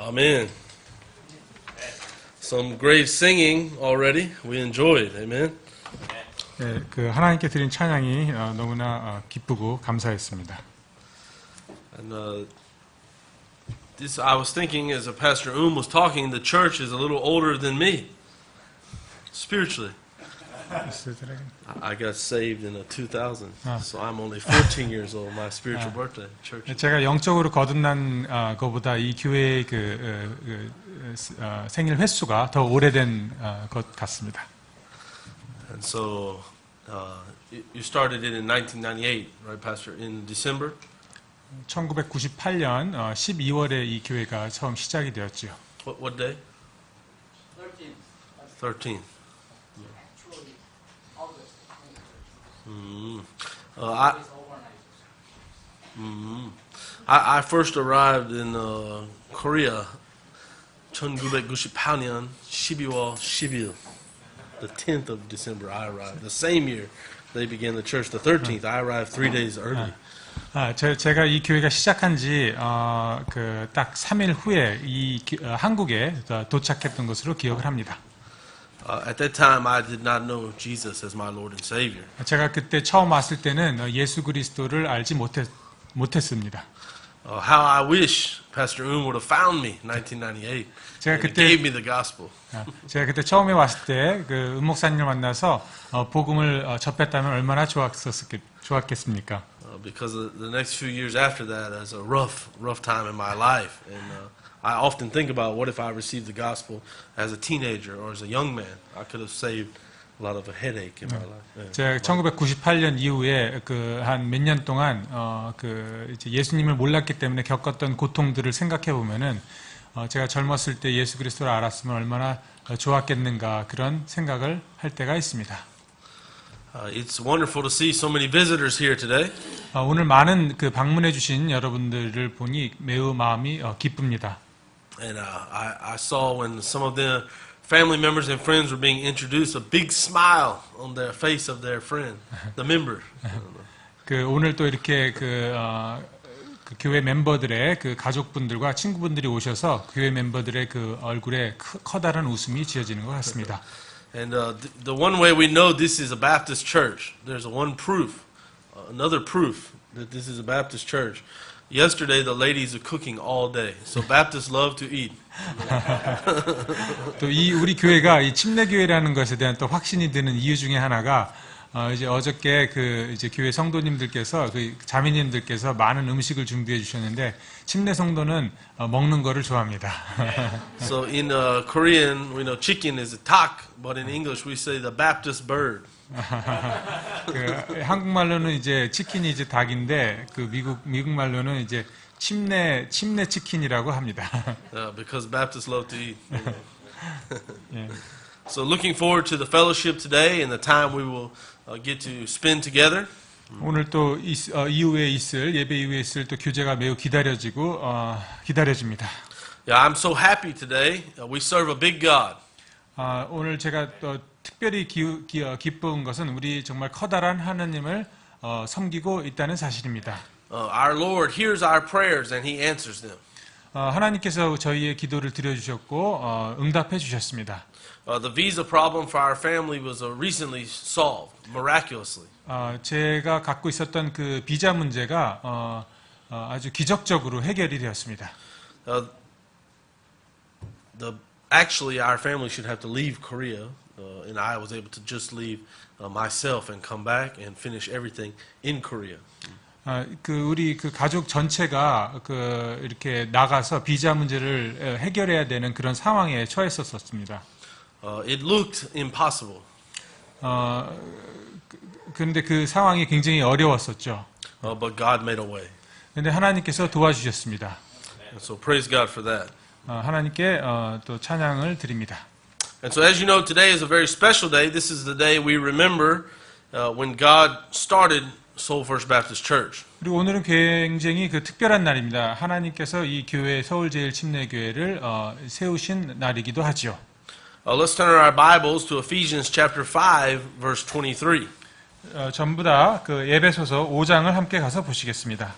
Amen. Some great singing already. We enjoyed. Amen. 네, 그 하나님께 드린 찬양이 너무나 기쁘고 감사했습니다. And this I was thinking as Pastor was talking, the church is a little older than me spiritually. I got saved in 2000, so I'm only 14 years old. My spiritual birthday. Church. 제가 영적으로 거듭난 것보다 이 교회의 생일 횟수가 더 오래된 것 같습니다. And so you started it in 1998, right, Pastor? In December. 1998년 12월에 이 교회가 처음 시작이 되었죠. What day? 13th. I first arrived in Korea 1998년 12월 10일. The 10th of December I arrived. The same year they began the church. The 13th I arrived 3 days early. 제가 이 교회가 시작한 지 딱 3일 후에 한국에 도착했던 것으로 기억을 합니다. At that time, I did not know Jesus as my Lord and Savior. 제가 그때 처음 왔을 때는 예수 그리스도를 알지 못했습니다. How I wish Pastor would have found me in 1998. 제가 And 그때 gave me the gospel. 제가 그때 처음에 왔을 때 은 목사님을 만나서 복음을 접했다면 얼마나 좋았겠습니까? Because the next few years after that is a rough time in my life, and I often think about what if I received the gospel as a teenager or as a young man. I could have saved a lot of a headache in my life. 제가 1998년 이후에 한 몇 년 동안 이제 예수님을 몰랐기 때문에 겪었던 고통들을 생각해 보면은 제가 젊었을 때 예수 그리스도를 알았으면 얼마나 좋았겠는가 그런 생각을 할 때가 있습니다. It's wonderful to see so many visitors here today. 오늘 많은 방문해 주신 여러분들을 보니 매우 마음이 기쁩니다. And I saw when some of the family members and friends were being introduced, a big smile on the face of their friend, the member. 오늘 또 이렇게 교회 멤버들의 가족분들과 친구분들이 오셔서 교회 멤버들의 얼굴에 커다란 웃음이 지어지는 것 같습니다. And the one way we know this is a Baptist church, there's one proof, another proof that this is a Baptist church. Yesterday the ladies are cooking all day, so Baptists love to eat. 또 우리 교회가 이 침례 교회라는 것에 대한 또 확신이 드는 이유 중에 하나가 이제 어저께 이제 교회 성도님들께서 자매님들께서 많은 음식을 준비해 주셨는데 침례 성도는 먹는 거를 좋아합니다. So in Korean, we know chicken is a 닭, but in English we say the Baptist bird. 한국말로는 이제 치킨이 이제 닭인데 미국 말로는 이제 침례 치킨이라고 합니다. Because Baptists love to eat. Yeah. So looking forward to the fellowship today and the time we will get to spend together. 오늘 또 이후에 있을 예배 이후에 있을 또 교제가 매우 기다려집니다. Yeah, I'm so happy today. We serve a big God. 오늘 제가 또 특별히 기쁜 것은 우리 정말 커다란 하나님을 섬기고 있다는 사실입니다. Our Lord hears our prayers and He answers them. 하나님께서 저희의 기도를 들어주셨고 응답해 주셨습니다. The visa problem for our family was recently solved miraculously. 제가 갖고 있었던 비자 문제가 아주 기적적으로 해결이 되었습니다. Actually, our family should have to leave Korea, and I was able to just leave myself and come back and finish everything in Korea. 우리 가족 전체가 이렇게 나가서 비자 문제를 해결해야 되는 그런 상황에 처했었습니다. It looked impossible. 그런데 그 상황이 굉장히 어려웠었죠. But God made a way. 그런데 하나님께서 도와주셨습니다. So praise God for that. 하나님께 또 찬양을 드립니다. And so as you know, today is a very special day. This is the day we remember when God started Seoul First Baptist Church. 그리고 오늘은 굉장히 특별한 날입니다. 하나님께서 이 교회 서울제일침례교회를 세우신 날이기도 하죠. Let's turn our Bibles to Ephesians chapter 5, verse 23. 전부 다 에베소서 5장을 함께 가서 보시겠습니다.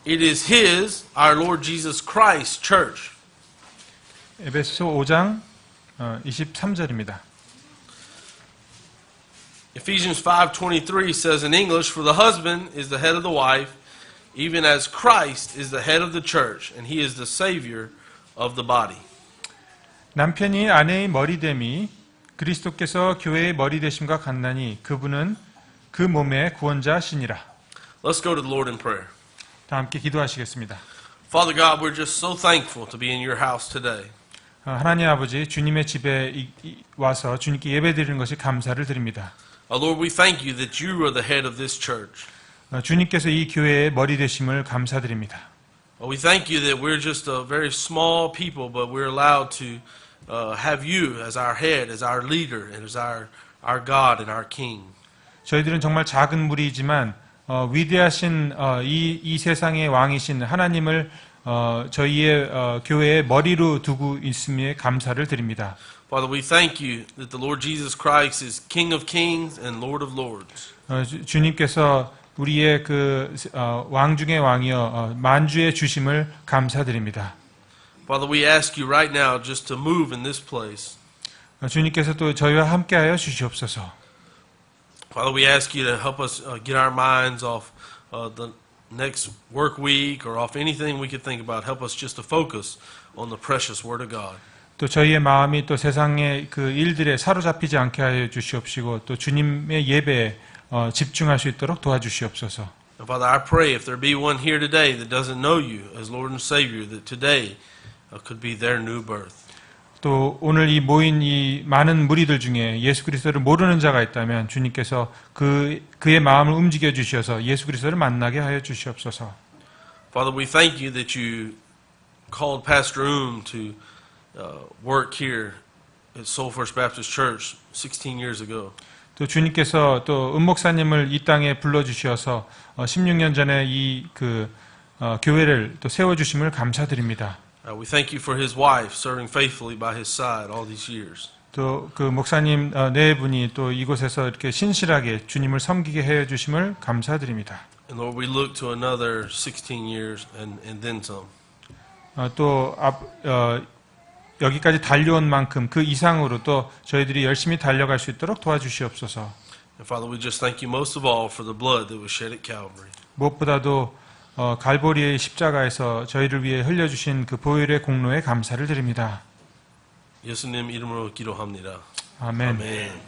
It is His, our Lord Jesus Christ, church. 에베소서 5장 23절입니다. Ephesians 5:23 says in English, "For the husband is the head of the wife, even as Christ is the head of the church, and He is the Savior of the body." 남편이 아내의 머리됨이 그리스도께서 교회의 머리 되심과 같나니 그분은 그 몸의 구원자시니라. Let's go to the Lord in prayer. 다 함께 기도하시겠습니다. Father God, we're just so thankful to be in your house today. 하나님 아버지, 주님의 집에 와서 주님께 예배드리는 것이 감사를 드립니다. Lord, we thank you that you are the head of this church. 주님께서 이 교회의 머리 되심을 감사드립니다. We thank you that we're just a very small people, but we're allowed to have you as our head, as our leader, and as our God and our King. 저희들은 정말 작은 무리이지만 위대하신 이 세상의 왕이신 하나님을 저희의 교회의 머리로 두고 있음에 감사를 드립니다. Father, we thank you that the Lord Jesus Christ is King of Kings and Lord of Lords. 주님께서 우리의 그 왕 중의 왕이여 만주의 주심을 감사드립니다. Father, we ask you right now just to move in this place. 주님께서 또 저희와 함께하여 주시옵소서. Father, we ask you to help us get our minds off the next work week or off anything we could think about. Help us just to focus on the precious Word of God. 또 저희의 마음이 또 세상의 그 일들에 사로잡히지 않게 하여 주시옵시고 또 주님의 예배에 집중할 수 있도록 도와주시옵소서. And Father, I pray if there be one here today that doesn't know you as Lord and Savior, that today could be their new birth. 또 오늘 이 모인 이 많은 무리들 중에 예수 그리스도를 모르는 자가 있다면 주님께서 그의 마음을 움직여 주셔서 예수 그리스도를 만나게 하여 주시옵소서. Father, we thank you that you called Pastor to work here at Soul First Baptist Church 16 years ago. 또 주님께서 또 은목사님을 이 땅에 불러 주셔서 16년 전에 이 교회를 또 세워 주심을 감사드립니다. We thank you for his wife serving faithfully by his side all these years. 또 그 목사님 네 분이 또 이곳에서 이렇게 신실하게 주님을 섬기게 해 주심을 감사드립니다. And Lord, we look to another 16 years and then some. 또 여기까지 달려온 만큼 그 이상으로 또 저희들이 열심히 달려갈 수 있도록 도와주시옵소서. And Father, we just thank you most of all for the blood that was shed at Calvary. 무엇보다도 갈보리의 십자가에서 저희를 위해 흘려주신 그 보혈의 공로에 감사를 드립니다. 예수님 이름으로 기도합니다. 아멘. Amen.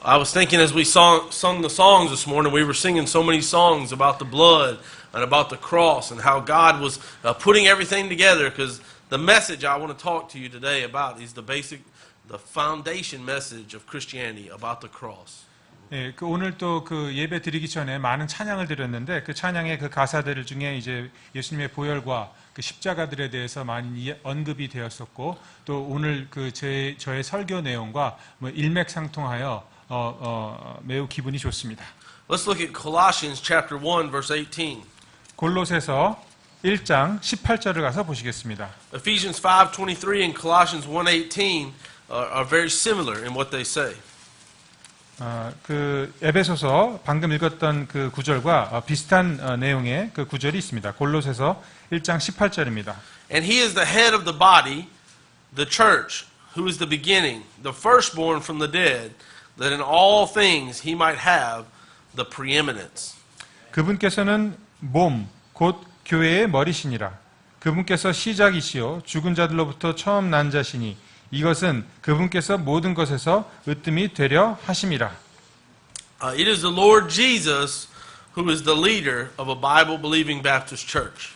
I was thinking as we sung the songs this morning, we were singing so many songs about the blood and about the cross and how God was putting everything together, because the message I want to talk to you today about is the foundation message of Christianity about the cross. 예, 오늘 또 그 예배 드리기 전에 많은 찬양을 드렸는데 그 찬양의 그 가사들 중에 이제 예수님의 보혈과 그 십자가들에 대해서 많이 언급이 되었었고 또 오늘 저의 설교 내용과 뭐 일맥상통하여 매우 기분이 좋습니다. Let's look at Colossians chapter 1 verse 18. 골로새서 1장 18절을 가서 보시겠습니다. Ephesians 5:23 and Colossians 1:18 are very similar in what they say. 그 에베소서 방금 읽었던 그 구절과 비슷한 내용의 그 구절이 있습니다. 골로새서 1장 18절입니다. And he is the head of the body, the church, who is the beginning, the firstborn from the dead, that in all things he might have the preeminence. 그분께서는 몸, 곧 교회의 머리시니라. 그분께서 시작이시요 죽은 자들로부터 처음 난 자시니 이것은 그분께서 모든 것에서 으뜸이 되려 하심이라. It is the Lord Jesus who is the leader of a Bible-believing Baptist church.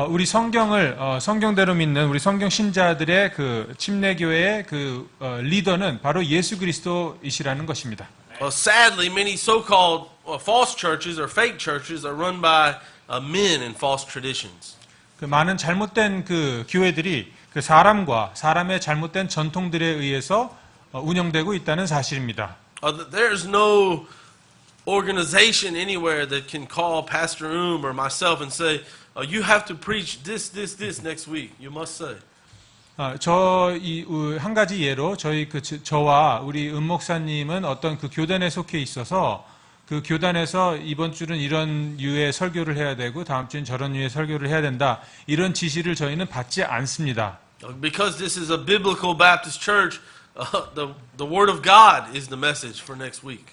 우리 성경대로 믿는 우리 성경 신자들의 그 침례교회의 그 리더는 바로 예수 그리스도이시라는 것입니다. Sadly, many so-called false churches or fake churches are run by men and false traditions. 그 많은 잘못된 그 교회들이 그 사람의 잘못된 전통들에 의해서 운영되고 있다는 사실입니다. There's no organization anywhere that can call Pastor or myself and say, you have to preach this next week. You must say. 한 가지 예로 저와 우리 은목사님은 어떤 그 교단에 속해 있어서 그 교단에서 이번 주는 이런 유의 설교를 해야 되고 다음 주는 저런 유의 설교를 해야 된다. 이런 지시를 저희는 받지 않습니다. Because this is a biblical Baptist church, the Word of God is the message for next week.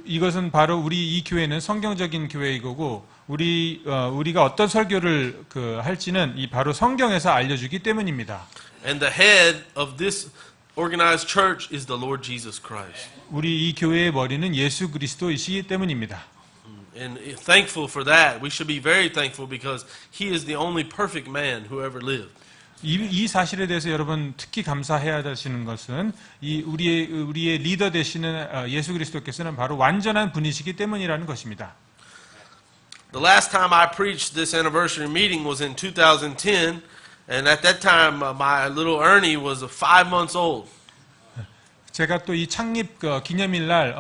이것은 바로 우리 이 교회는 성경적인 교회이고 우리가 어떤 설교를 할지는 이 바로 성경에서 알려주기 때문입니다. And the head of this organized church is the Lord Jesus Christ. 우리 이 교회의 머리는 예수 그리스도이시기 때문입니다. And thankful for that. We should be very thankful because He is the only perfect man who ever lived. 이 사실에 대해서 여러분 특히 감사해야 하시는 것은 우리의 리더 되시는 예수 그리스도께서는 바로 완전한 분이시기 때문이라는 것입니다. The last time I preached this anniversary meeting was in 2010, and at that time my little Ernie was 5 months old. 제가 또 이 창립 기념일 날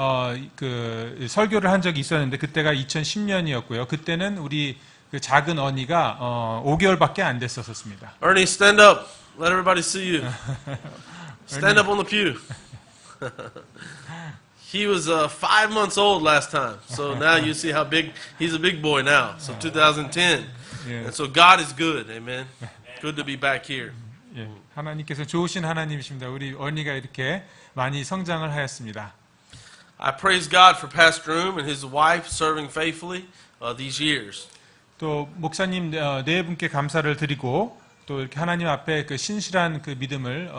설교를 한 적이 있었는데 그때가 2010년이었고요. 그때는 우리 그 작은 언니가 5개월밖에 안 됐었습니다. Ernie, stand up. Let everybody see you. Stand up on the pew. He was 5 months old last time, so now you see how big he's a big boy now. So 2010, Yeah. and so God is good. Amen. Good to be back here. 예, 하나님께서 좋으신 하나님이십니다. 우리 언니가 이렇게 많이 성장을 하였습니다. I praise God for Pastor Room and his wife serving faithfully these years. 또 목사님 네 분께 감사를 드리고 또 이렇게 하나님 앞에 그 신실한 그 믿음을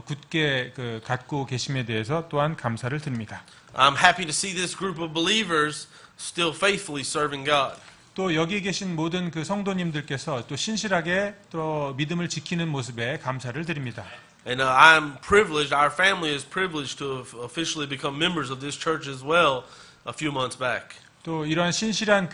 굳게 갖고 계심에 대해서 또한 감사를 드립니다. I'm happy to see this group of believers still faithfully serving God. 또 여기 계신 모든 그 성도님들께서 또 신실하게 또 믿음을 지키는 모습에 감사를 드립니다. And I'm privileged, our family is privileged to have officially become members of this church as well a few months back. 또 이러한 신실한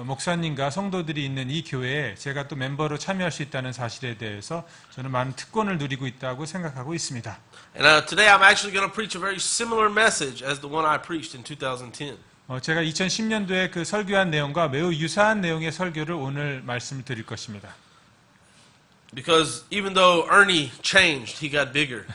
목사님과 성도들이 있는 이 교회에 제가 또 멤버로 참여할 수 있다는 사실에 대해서 저는 많은 특권을 누리고 있다고 생각하고 있습니다. And today I'm actually going to preach a very similar message as the one I preached in 2010. 제가 2010년도에 그 설교한 내용과 매우 유사한 내용의 설교를 오늘 말씀을 드릴 것입니다. Because even though Ernie changed, he got bigger.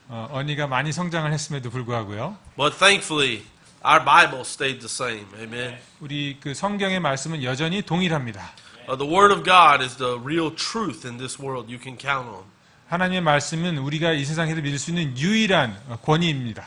언니가 많이 성장을 했음에도 불구하고요. But thankfully, our Bible stayed the same. Amen. 우리 그 성경의 말씀은 여전히 동일합니다. The Word of God is the real truth in this world you can count on. 하나님의 말씀은 우리가 이 세상에서 믿을 수 있는 유일한 권위입니다.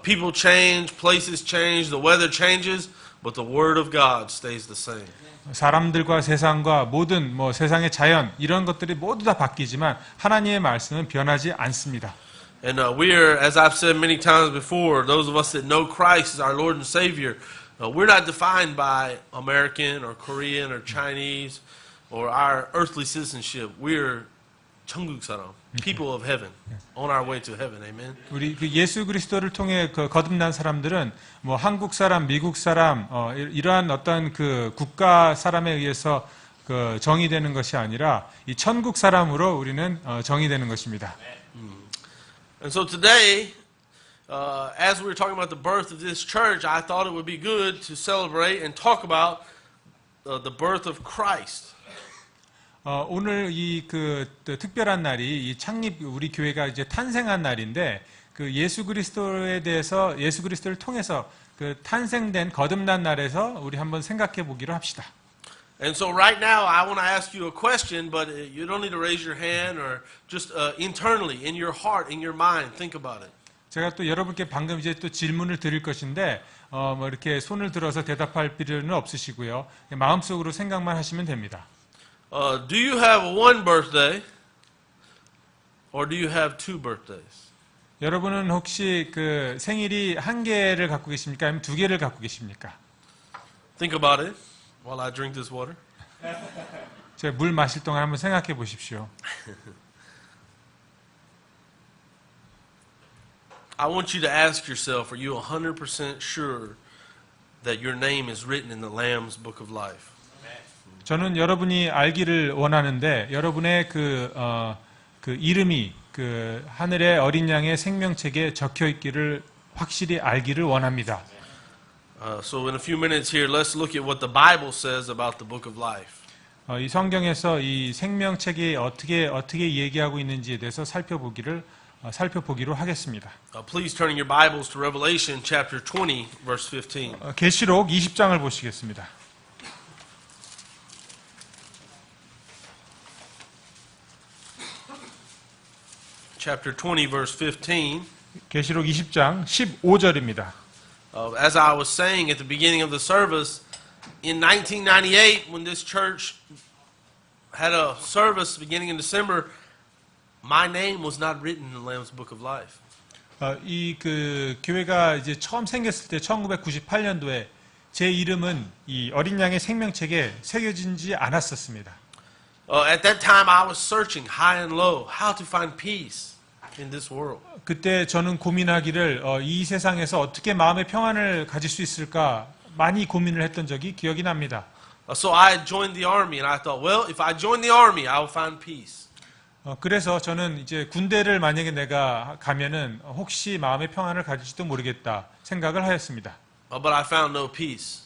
People change, places change, the weather changes, but the Word of God stays the same. 사람들과 세상과 모든 세상의 자연 이런 것들이 모두 다 바뀌지만 하나님의 말씀은 변하지 않습니다. And we're, as I've said many times before, those of us that know Christ as our Lord and Savior, we're not defined by American or Korean or Chinese or our earthly citizenship. We're 천국 사람, people of heaven, on our way to heaven. Amen. 우리 그 예수 그리스도를 통해 거듭난 사람들은 한국 사람, 미국 사람 이러한 어떤 그 국가 사람에 의해서 정의되는 것이 아니라 이 천국 사람으로 우리는 정의되는 것입니다. And so today, as we were talking about the birth of this church, I thought it would be good to celebrate and talk about the birth of Christ. 오늘 이 특별한 날이 이 창립 우리 교회가 이제 탄생한 날인데 그 예수 그리스도에 대해서 예수 그리스도를 통해서 그 탄생된 거듭난 날에서 우리 한번 생각해 보기로 합시다. And so right now I want to ask you a question, but you don't need to raise your hand or just internally in your heart, in your mind, think about it. 제가 또 여러분께 방금 이제 또 질문을 드릴 것인데 이렇게 손을 들어서 대답할 필요는 없으시고요. 마음속으로 생각만 하시면 됩니다. Do you have one birthday or do you have two birthdays? 여러분은 혹시 그 생일이 한 개를 갖고 계십니까? 아니면 두 개를 갖고 계십니까? Think about it while I drink this water. 제가 물 마실 동안 한번 생각해 보십시오. I want you to ask yourself, are you 100% sure that your name is written in the Lamb's Book of Life? 저는 여러분이 알기를 원하는데 여러분의 그 이름이 그 하늘의 어린 양의 생명책에 적혀 있기를 확실히 알기를 원합니다. So in a few minutes here, let's look at what the Bible says about the Book of Life. 이 성경에서 이 생명책이 어떻게 얘기하고 있는지에 대해서 살펴보기를 살펴보기로 하겠습니다. Please turn in your Bibles to Revelation chapter 20, verse 15. 계시록 20장을 보시겠습니다. Chapter 20, verse 15. 계시록 20장 15절입니다. As I was saying at the beginning of the service, in 1998, when this church had a service beginning in December, my name was not written in the Lamb's Book of Life. 이 그 교회가 이제 처음 생겼을 때 1998년도에 제 이름은 이 어린 양의 생명책에 새겨지지 않았었습니다. At that time, I was searching high and low how to find peace in this world. 그때 저는 고민하기를 이 세상에서 어떻게 마음의 평안을 가질 수 있을까 많이 고민을 했던 적이 기억이 납니다. So I joined the army, and I thought, well, if I join the army, I will find peace. 그래서 저는 이제 군대를 만약에 내가 가면은 혹시 마음의 평안을 가질지도 모르겠다 생각을 하였습니다. But I found no peace.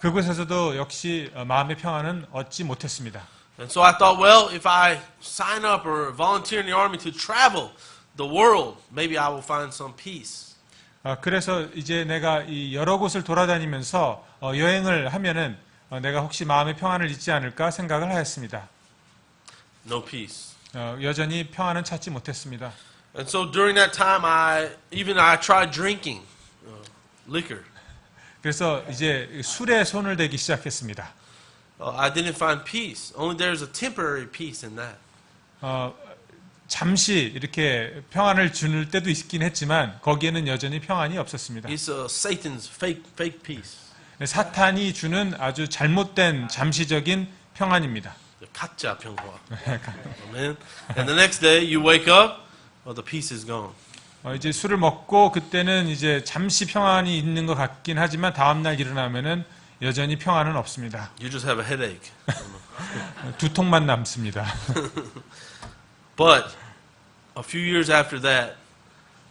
그곳에서도 역시 마음의 평안은 얻지 못했습니다. And so I thought, well, if I sign up or volunteer in the army to travel the world, maybe I will find some peace. 그래서 이제 내가 이 여러 곳을 돌아다니면서 여행을 하면은 내가 혹시 마음의 평안을 잊지 않을까 생각을 하였습니다. No peace. 여전히 평안은 찾지 못했습니다. And so during that time, I tried drinking liquor. 그래서 이제 술에 손을 대기 시작했습니다. I didn't find peace. Only there's a temporary peace in that. 잠시 이렇게 평안을 줄 때도 있긴 했지만 거기에는 여전히 평안이 없었습니다. It's Satan's fake peace. 사탄이 주는 아주 잘못된 잠시적인 평안입니다. 가짜 평화. Amen. And the next day you wake up, well, the peace is gone. 이제 술을 먹고 그때는 이제 잠시 평안이 있는 것 같긴 하지만 다음 날 일어나면은 여전히 평안은 없습니다. You just have a headache. 두통만 남습니다. But a few years after that,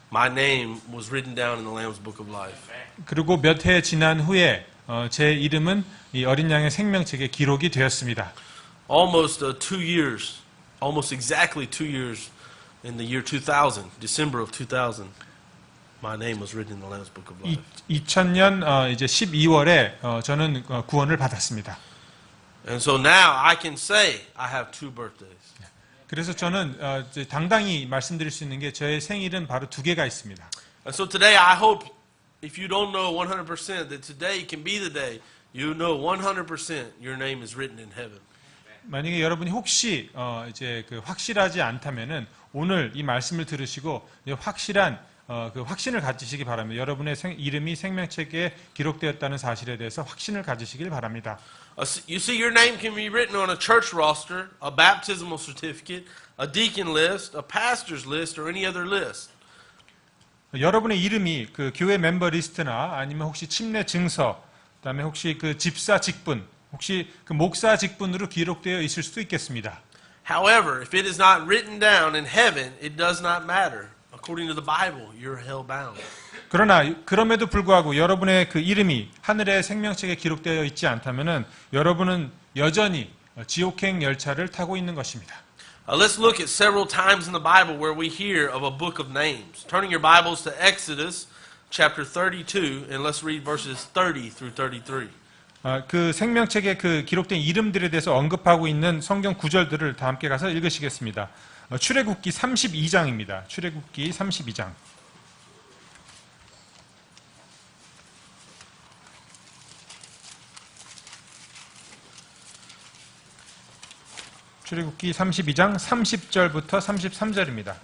my name was written down in the Lamb's Book of Life. 그리고 몇 해 지난 후에 제 이름은 이 어린 양의 생명책에 기록이 되었습니다. Almost 2 years, almost exactly 2 years in the year 2000, December of 2000, my name was written in the Lamb's Book of Life. 2000년 이제 12월에 저는 구원을 받았습니다. And so now I can say I have 2 birthdays. 그래서 저는 이제 당당히 말씀드릴 수 있는 게 저의 생일은 바로 2개가 있습니다. And so today I hope if you don't know 100% that today can be the day you know 100% your name is written in heaven. 만약에 여러분이 혹시 이제 그 확실하지 않다면은 오늘 이 말씀을 들으시고 확실한 그 확신을 가지시기 바랍니다. 여러분의 이름이 생명책에 기록되었다는 사실에 대해서 확신을 가지시길 바랍니다. You see, your name can be written on a church roster, a baptismal certificate, a deacon list, a pastor's list, or any other list. 여러분의 이름이 그 교회 멤버 리스트나 아니면 혹시 침례 증서, 그다음에 혹시 그 집사 직분, 혹시 그 목사 직분으로 기록되어 있을 수도 있겠습니다. However, if it is not written down in heaven, it does not matter. According to the Bible, you're hell-bound. 그러나 그럼에도 불구하고 여러분의 그 이름이 하늘의 생명책에 기록되어 있지 않다면은 여러분은 여전히 지옥행 열차를 타고 있는 것입니다. Let's look at several times in the Bible where we hear of a book of names. Turning your Bibles to Exodus chapter 32, and let's read verses 30 through 33. 그 생명책에 그 기록된 이름들에 대해서 언급하고 있는 성경 구절들을 다 함께 가서 읽으시겠습니다. 출애굽기 32장입니다. 출애굽기 32장. 출애굽기 32장 30절부터 33절입니다.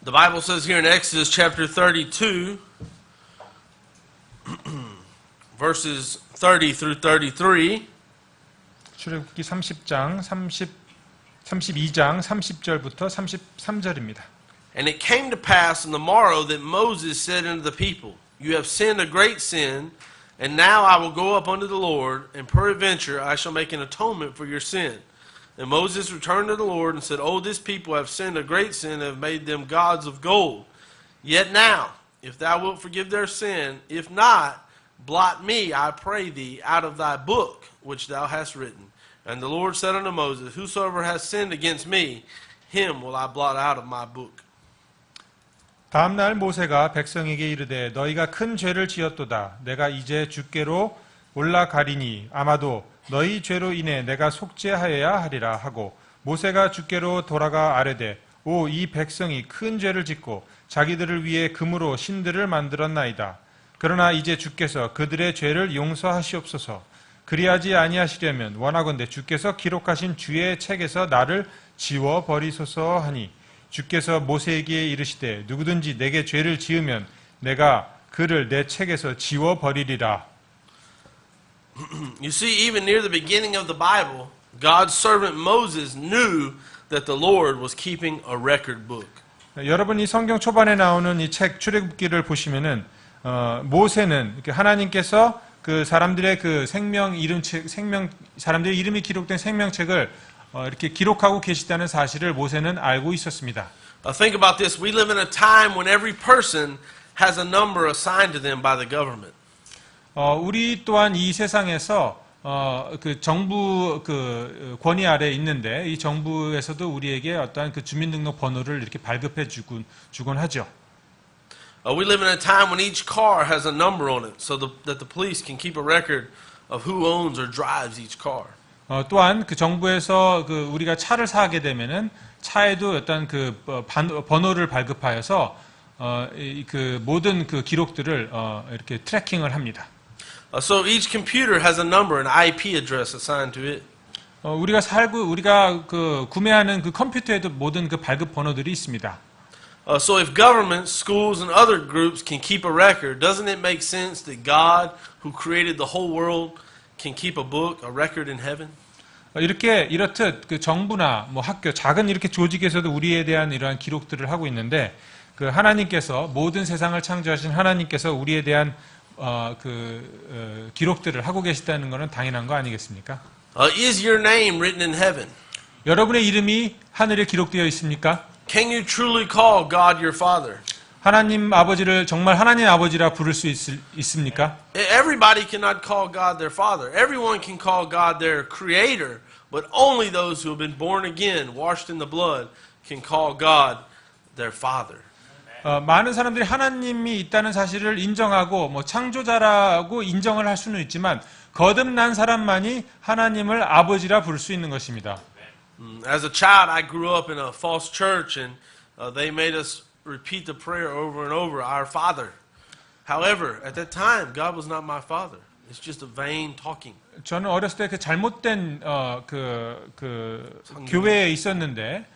The Bible says here in Exodus chapter 32, verses 30 through 33, 출애굽기 32장 30절부터 33절입니다. And it came to pass on the morrow that Moses said unto the people, You have sinned a great sin, and now I will go up unto the Lord, and peradventure I shall make an atonement for your sin. And Moses returned to the Lord and said, Oh, this people have sinned a great sin, and have made them gods of gold. Yet now, if thou wilt forgive their sin, if not, blot me, I pray thee, out of thy book which thou hast written. And the Lord said unto Moses, Whosoever hath sinned against me, him will I blot out of my book. 다음 날 모세가 백성에게 이르되 너희가 큰 죄를 지었도다. 내가 이제 주께로 올라가리니 아마도 너희 죄로 인해 내가 속죄하여야 하리라 하고 모세가 주께로 돌아가 아뢰되 오 이 백성이 큰 죄를 짓고 자기들을 위해 금으로 신들을 만들었나이다. 그러나 이제 주께서 그들의 죄를 용서하시옵소서. 그리하지 아니하시려면 원하건대 주께서 기록하신 주의 책에서 나를 지워 버리소서 하니 주께서 모세에게 이르시되 누구든지 내게 죄를 지으면 내가 그를 내 책에서 지워 버리리라. You see, even near the beginning of the Bible, God's servant Moses knew that the Lord was keeping a record book. 여러분 이 성경 초반에 나오는 이 책 출애굽기를 보시면은 모세는 이렇게 하나님께서 그 사람들의 그 사람들의 이름이 기록된 생명책을 이렇게 기록하고 계시다는 사실을 모세는 알고 있었습니다. Think about this. We live in a time when every person has a number assigned to them by the government. 우리 또한 이 세상에서 그 정부 그 권위 아래에 있는데 이 정부에서도 우리에게 어떠한 그 주민등록 번호를 이렇게 발급해 주곤 하죠. We live in a time when each car has a number on it, so that the police can keep a record of who owns or drives each car. 또한 그 정부에서 그 우리가 차를 사게 되면은 차에도 어떤 그 번호를 발급하여서 그 모든 그 기록들을 이렇게 트래킹을 합니다. So each computer has a number, an IP address assigned to it. 우리가 그 구매하는 그 컴퓨터에도 모든 그 발급 번호들이 있습니다. So if government, schools, and other groups can keep a record, doesn't it make sense that God, who created the whole world, can keep a book, a record in heaven? 이렇듯 그 정부나 뭐 학교, 작은 이렇게 조직에서도 우리에 대한 이러한 기록들을 하고 있는데 그 하나님께서 모든 세상을 창조하신 하나님께서 우리에 대한 기록들을 하고 계시다는 것은 당연한 거 아니겠습니까? Is your name written in heaven? 여러분의 이름이 하늘에 기록되어 있습니까? Can you truly call God your Father? 하나님 아버지를 정말 하나님 아버지라 부를 수 있습니까? Everybody cannot call God their Father. Everyone can call God their Creator, but only those who have been born again, washed in the blood, can call God their Father. 많은 사람들이 하나님이 있다는 사실을 인정하고 뭐 창조자라고 인정을 할 수는 있지만 거듭난 사람만이 하나님을 아버지라 부를 수 있는 것입니다. As a child, I grew up in a false church, and they made us repeat the prayer over and over, Our Father. However, at that time, God was not my Father. It's just a vain talking. 저는 어렸을 때 그 잘못된 교회에 있었는데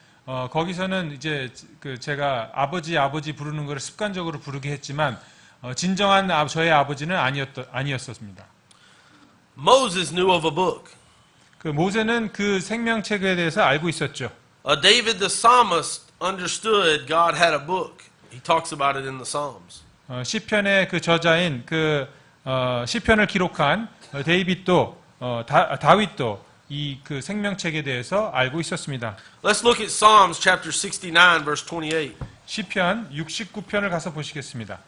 거기서는 이제 그 제가 아버지 부르는 것을 습관적으로 부르게 했지만 진정한 저의 아버지는 아니었습니다. Moses knew of a book. 그 모세는 그 생명책에 대해서 알고 있었죠. David the psalmist understood God had a book. He talks about it in the Psalms. 시편의 그 저자인 그 시편을 기록한 다윗도 이 그 생명책에 대해서 알고 있었습니다. Let's look at Psalms chapter 69 verse 28. 시편 69편을 가서 보시겠습니다.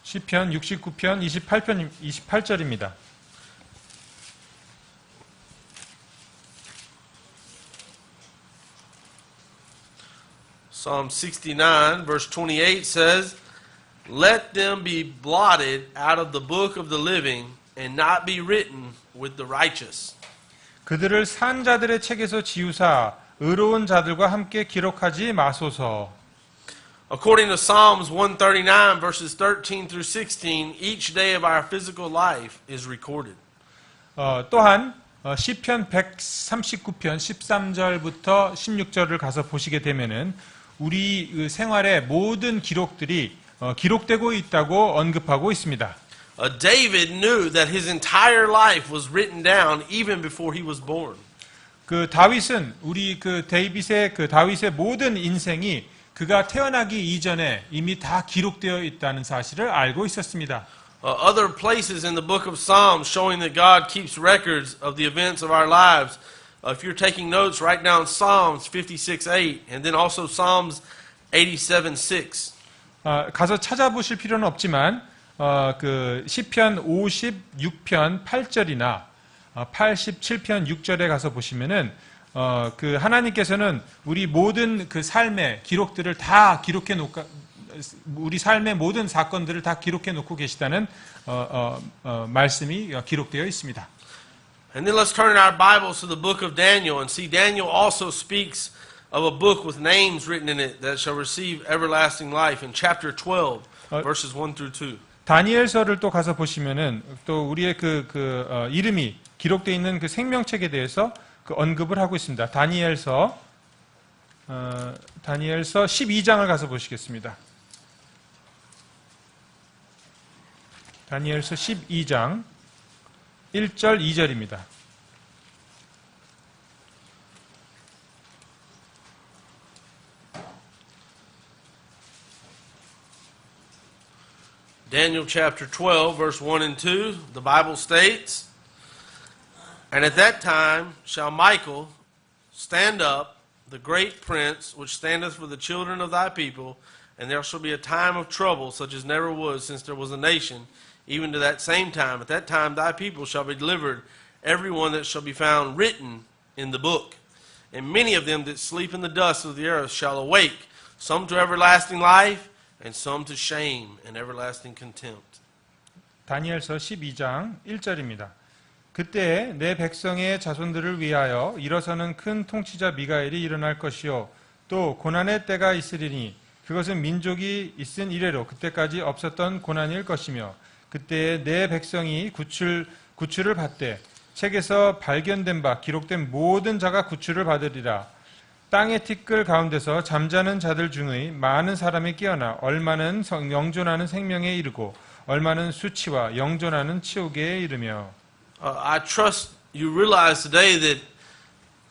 시편 69편 28절입니다. Psalm 69 verse 28 says, Let them be blotted out of the book of the living and not be written with the righteous. 그들을 산 자들의 책에서 지우사 의로운 자들과 함께 기록하지 마소서. According to Psalms 139 verses 13 through 16, each day of our physical life is recorded. 또한 시편 139편 13절부터 16절을 가서 보시게 되면은 우리 생활의 모든 기록들이 기록되고 있다고 언급하고 있습니다. David knew that his entire life was written down even before he was born. 그 다윗은 우리 그 다윗의 모든 인생이 그가 태어나기 이전에 이미 다 기록되어 있다는 사실을 알고 있었습니다. Other places in the book of Psalms showing that God keeps records of the events of our lives. If you're taking notes, write down Psalms 56:8 and then also Psalms 87:6. 가서 찾아보실 필요는 없지만 그 시편 56편 8절이나 87편 6절에 가서 보시면은 그 하나님께서는 우리 모든 그 삶의 기록들을 다 기록해 놓고 우리 삶의 모든 사건들을 다 기록해 놓고 계시다는 말씀이 기록되어 있습니다. And then let's turn in our Bibles to the book of Daniel and see Daniel also speaks of a book with names written in it that shall receive everlasting life in chapter 12 verses 1 through 2. 다니엘서를 또 가서 보시면은 또 우리의 이름이 기록되어 있는 그 생명책에 대해서 그 언급을 하고 있습니다. 다니엘서 12장을 가서 보시겠습니다. 다니엘서 12장 1절 2절입니다. Daniel chapter 12, verse 1 and 2, the Bible states, And at that time shall Michael stand up, the great prince, which standeth for the children of thy people, and there shall be a time of trouble, such as never was since there was a nation, even to that same time. At that time thy people shall be delivered, every one that shall be found written in the book. And many of them that sleep in the dust of the earth shall awake, some to everlasting life, and some to shame and everlasting contempt. 다니엘서 12장 1절입니다. 그때 내 백성의 자손들을 위하여 일어서는 큰 통치자 미가엘이 일어날 것이요 또 고난의 때가 있으리니 그것은 민족이 있은 이래로 그때까지 없었던 고난일 것이며 그때 내 백성이 구출을 받되 책에서 발견된 바 기록된 모든 자가 구출을 받으리라. 땅의 티끌 가운데서 잠자는 자들 중의 많은 사람이 깨어나 얼마는 영존하는 생명에 이르고 얼마는 수치와 영존하는 치욕에 이르며. I trust you realize today that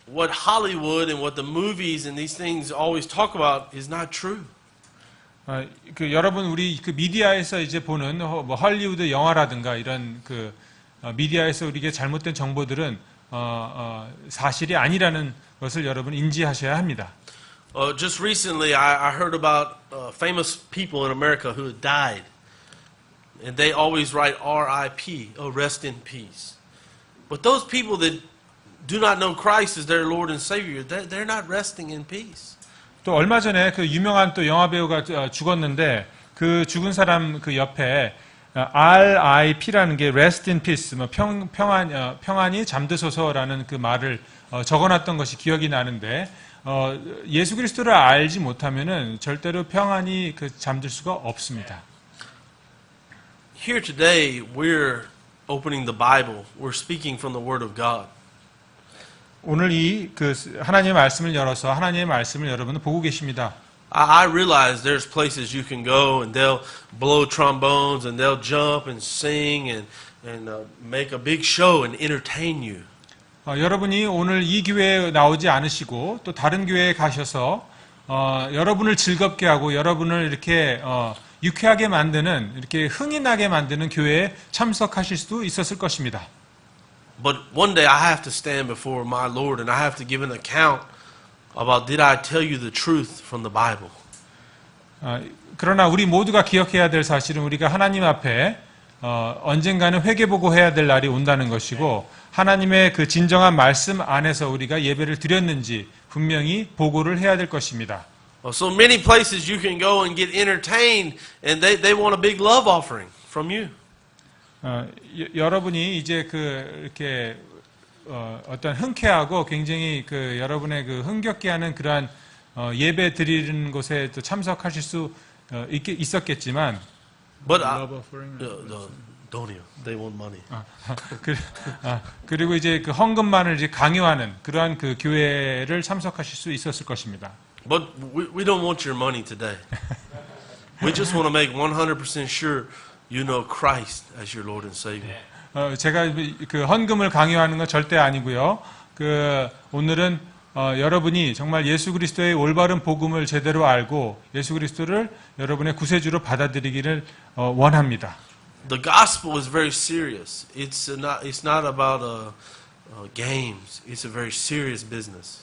what Hollywood and what the movies and these things always talk about is not true. 여러분 우리 그 미디어에서 이제 보는 뭐 헐리우드 영화라든가 이런 미디어에서 우리에게 잘못된 정보들은 사실이 아니라는 것을 여러분 인지하셔야 합니다. Just recently, I heard about famous people in America who had died, and they always write R.I.P. Rest in peace. But those people that do not know Christ as their Lord and Savior, they're not resting in peace. 또 얼마 전에 그 유명한 또 영화 배우가 죽었는데 그 죽은 사람 그 옆에 R.I.P라는 게 Rest in Peace, 뭐 평안히 잠드소서라는 그 말을 적어놨던 것이 기억이 나는데 예수 그리스도를 알지 못하면은 절대로 평안히 잠들 수가 없습니다. Here today, we're opening the Bible. We're speaking from the Word of God. 오늘 하나님의 말씀을 열어서 하나님의 말씀을 여러분은 보고 계십니다. I realize there's places you can go and they'll blow trombones and they'll jump and sing and make a big show and entertain you. 여러분이 오늘 이 교회에 나오지 않으시고 또 다른 교회에 가셔서 여러분을 즐겁게 하고 여러분을 이렇게 유쾌하게 만드는 이렇게 흥이 나게 만드는 교회에 참석하실 수도 있었을 것입니다. But one day I have to stand before my Lord and I have to give an account about did I tell you the truth from the Bible. 그러나 우리 모두가 기억해야 될 사실은 우리가 하나님 앞에 언젠가는 회개보고해야 될 날이 온다는 것이고 하나님의 그 진정한 말씀 안에서 우리가 예배를 드렸는지 분명히 보고를 해야 될 것입니다. So many places you can go and get entertained and they want a big love offering from you. 여러분이 이제 이렇게 어떤 흔쾌하고 굉장히 여러분의 흥겹게 하는 그러한 예배 드리는 곳에 또 참석하실 수 있었겠지만, But don't you? They want money. 그리고 이제 헌금만을 이제 강요하는 그러한 교회를 참석하실 수 있었을 것입니다. But we don't want your money today. We just want to make 100% sure you know Christ as your Lord and Savior. 제가 헌금을 강요하는 건 절대 아니고요. 오늘은 여러분이 정말 예수 그리스도의 올바른 복음을 제대로 알고 예수 그리스도를 여러분의 구세주로 받아들이기를 원합니다. The gospel is very serious. It's not about games. It's a very serious business.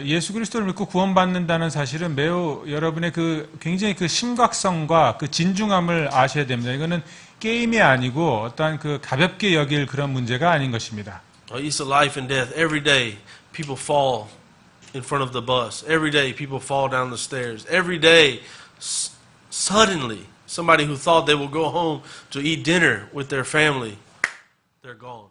예수 그리스도를 믿고 구원받는다는 사실은 매우 여러분의 굉장히 심각성과 진중함을 아셔야 됩니다. 이거는 게임이 아니고 어떠한 가볍게 여길 그런 문제가 아닌 것입니다. It's a life and death. Every day, people fall in front of the bus. Every day, people fall down the stairs. Every day, suddenly, somebody who thought they will go home to eat dinner with their family, they're gone.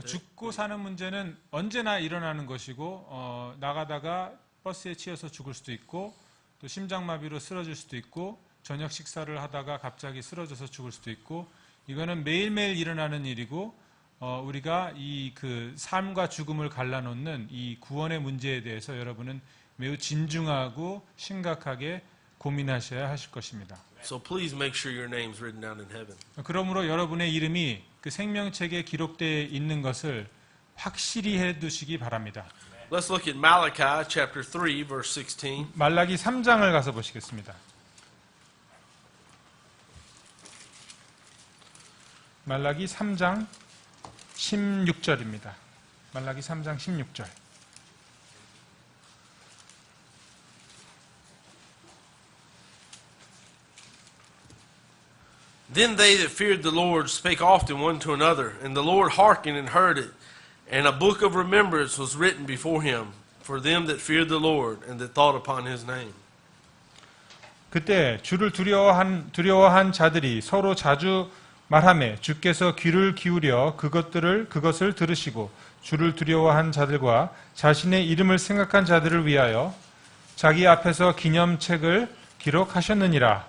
죽고 사는 문제는 언제나 일어나는 것이고 나가다가 버스에 치여서 죽을 수도 있고 또 심장마비로 쓰러질 수도 있고 저녁 식사를 하다가 갑자기 쓰러져서 죽을 수도 있고 이거는 매일매일 일어나는 일이고 우리가 이 삶과 죽음을 갈라놓는 이 구원의 문제에 대해서 여러분은 매우 진중하고 심각하게 고민하셔야 하실 것입니다. So please make sure your name's written down in heaven. 그러므로 여러분의 이름이 생명책에 기록되어 있는 것을 확실히 해두시기 바랍니다. Let's look at Malachi chapter 3 verse 16. 말라기 3장을 가서 보시겠습니다. 말라기 3장 16절입니다. 말라기 3장 16절. Then they that feared the Lord spake often one to another, and the Lord hearkened and heard it. And a book of remembrance was written before him for them that feared the Lord and that thought upon his name. 그때 주를 두려워한 자들이 서로 자주 말하매 주께서 귀를 기울여 그것을 들으시고 주를 두려워한 자들과 자신의 이름을 생각한 자들을 위하여 자기 앞에서 기념책을 기록하셨느니라.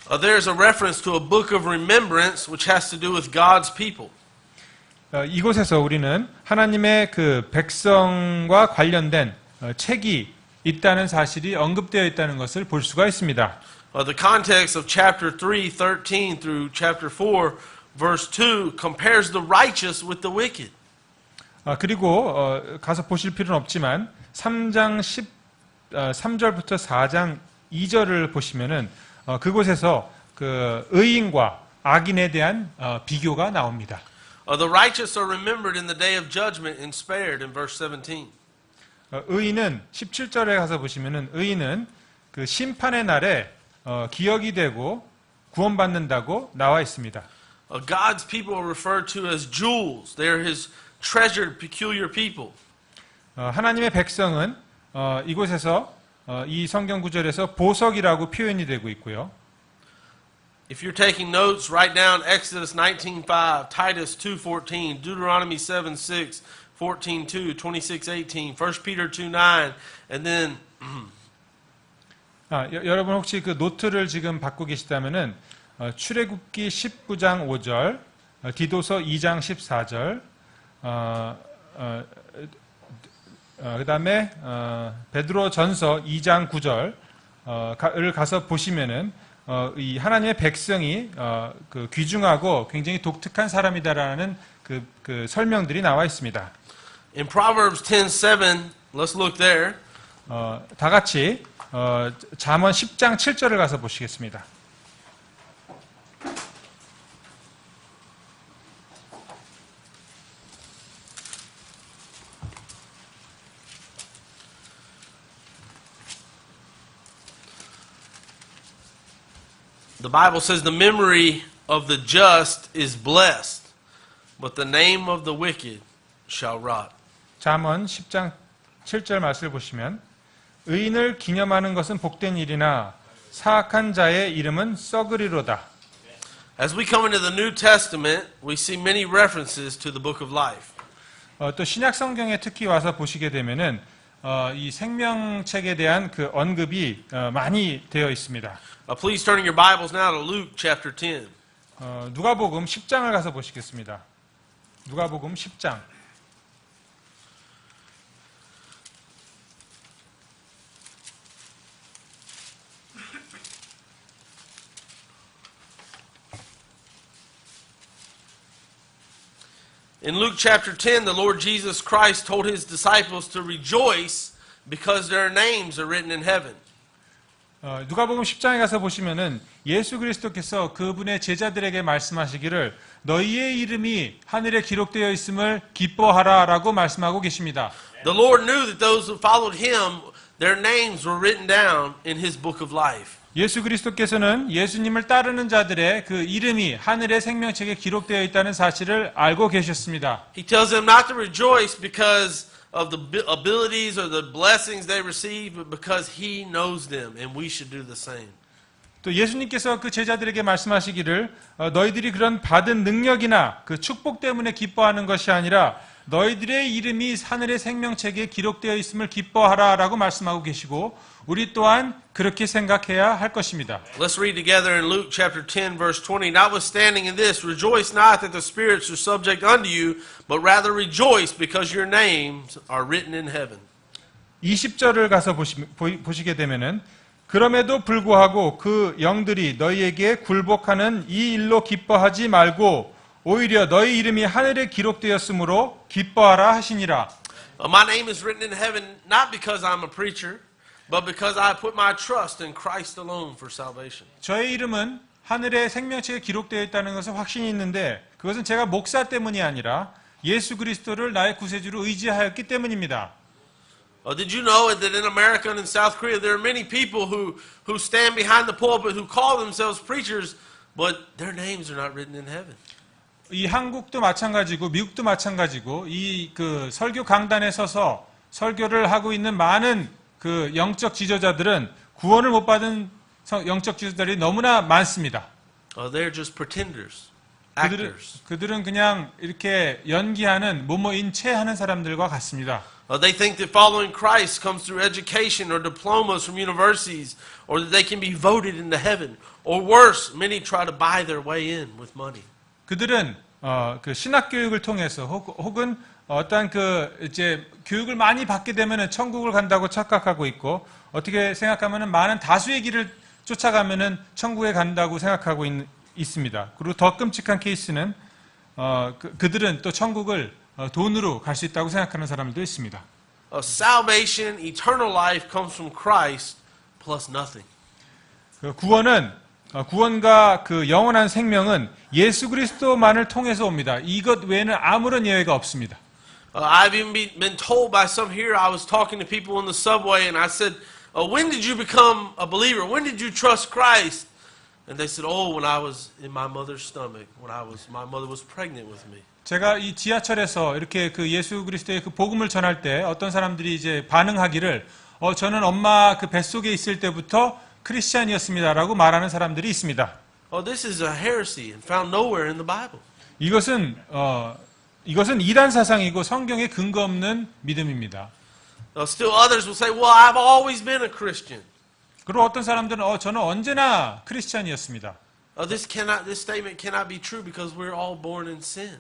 There's a reference to a book of remembrance which has to do with God's people. 이곳에서 우리는 하나님의 백성과 관련된 책이 있다는 사실이 언급되어 있다는 것을 볼 수가 있습니다. The context of chapter 3, 13 through chapter 4, verse 2 compares the righteous with the wicked. 그리고 가서 보실 필요는 없지만 3장 3절부터 4장 2절을 보시면은 그곳에서 의인과 악인에 대한 비교가 나옵니다. The righteous are remembered in the day of judgment and spared in verse 17. 의인은 17절에 가서 보시면은 의인은 심판의 날에 기억이 되고 구원받는다고 나와 있습니다. God's people are referred to as jewels. They are his treasured peculiar people. 하나님의 백성은 이곳에서 이 성경 구절에서 보석이라고 표현이 되고 있고요. If you're taking notes, write down Exodus 19:5, Titus 2:14, Deuteronomy 7:6, 14:2, 26:18, 1 Peter 2:9, and then 여러분 혹시 노트를 지금 받고 계시다면은 출애굽기 19장 5절, 디도서 2장 14절, 그다음에 베드로전서 2장 9절을 가서 보시면은 이 하나님의 백성이 귀중하고 굉장히 독특한 사람이다라는 그 설명들이 나와 있습니다. in Proverbs 10:7, let's look there. 다 같이 잠언 10장 7절을 가서 보시겠습니다. The Bible says the memory of the just is blessed, but the name of the wicked shall rot. 잠언 10장 7절 말씀을 보시면 의인을 기념하는 것은 복된 일이나 사악한 자의 이름은 썩으리로다. As we come into the New Testament, we see many references to the book of life. 또 신약 성경에 특히 와서 보시게 되면은 이 생명책에 대한 언급이 많이 되어 있습니다. Please turn in your Bibles now to Luke chapter 10. 누가복음 10장을 가서 보시겠습니다. 누가복음 10장. In Luke chapter 10, the Lord Jesus Christ told his disciples to rejoice because their names are written in heaven. 누가복음 10장에 가서 보시면은 예수 그리스도께서 그분의 제자들에게 말씀하시기를 너희의 이름이 하늘에 기록되어 있음을 기뻐하라라고 말씀하고 계십니다. The Lord knew that those who followed him, their names were written down in his book of life. 예수 그리스도께서는 예수님을 따르는 자들의 그 이름이 하늘의 생명책에 기록되어 있다는 사실을 알고 계셨습니다. He tells them not to rejoice because of the abilities or the blessings they receive, but because he knows them, and we should do the same. 또 예수님께서 그 제자들에게 말씀하시기를 너희들이 그런 받은 능력이나 그 축복 때문에 기뻐하는 것이 아니라 너희들의 이름이 하늘의 생명책에 기록되어 있음을 기뻐하라라고 말씀하고 계시고 우리 또한 그렇게 생각해야 할 것입니다. Let's read together in Luke chapter 10 verse 20. Notwithstanding in this, rejoice not that the spirits are subject unto you, but rather rejoice because your names are written in heaven. 20절을 가서 보시게 되면은 그럼에도 불구하고 그 영들이 너희에게 굴복하는 이 일로 기뻐하지 말고 오히려 너희 이름이 하늘에 기록되었으므로 기뻐하라 하시니라. My name is written in heaven not because I'm a preacher, but because I put my trust in Christ alone for salvation. 저의 이름은 하늘의 생명책에 기록되어 있다는 것은 확신이 있는데 그것은 제가 목사 때문이 아니라 예수 그리스도를 나의 구세주로 의지하였기 때문입니다. Did you know that in America and in South Korea there are many people who stand behind the pulpit who call themselves preachers, but their names are not written in heaven? 이 한국도 마찬가지고 미국도 마찬가지고 이 그 설교 강단에 서서 설교를 하고 있는 많은 그 영적 지도자들은 구원을 못 받은 영적 지도자들이 너무나 많습니다. They're just pretenders, actors. 그들은 그냥 이렇게 연기하는 모모인 채 하는 사람들과 같습니다. They think that following Christ comes through education or diplomas from universities, or that they can be voted into heaven. Or worse, many try to buy their way in with money. 그들은 그 신학 교육을 통해서 혹은 어떤 그 이제 교육을 많이 받게 되면은 천국을 간다고 착각하고 있고 어떻게 생각하면은 많은 다수의 길을 쫓아가면은 천국에 간다고 생각하고 있습니다. 그리고 더 끔찍한 케이스는 그들은 또 천국을 돈으로 갈 수 있다고 생각하는 사람들도 있습니다. Salvation, eternal life comes from Christ plus nothing. 그 구원과 그 영원한 생명은 예수 그리스도만을 통해서 옵니다. 이것 외에는 아무런 예외가 없습니다. I've even been told by some here, I was talking to people in the subway and I said, when did you become a believer? When did you trust Christ? And they said, when I was in my mother's stomach, my mother was pregnant with me. 제가 이 지하철에서 이렇게 그 예수 그리스도의 그 복음을 전할 때 어떤 사람들이 이제 반응하기를 저는 엄마 그 뱃속에 있을 때부터 크리스찬이었습니다라고 말하는 사람들이 있습니다. This is a heresy and found nowhere in the Bible. 이것은 이단 사상이고 성경에 근거 없는 믿음입니다. Still others will say, well, I've always been a Christian. 그리고 어떤 사람들은 저는 언제나 크리스찬이었습니다. This statement cannot be true because we're all born in sin.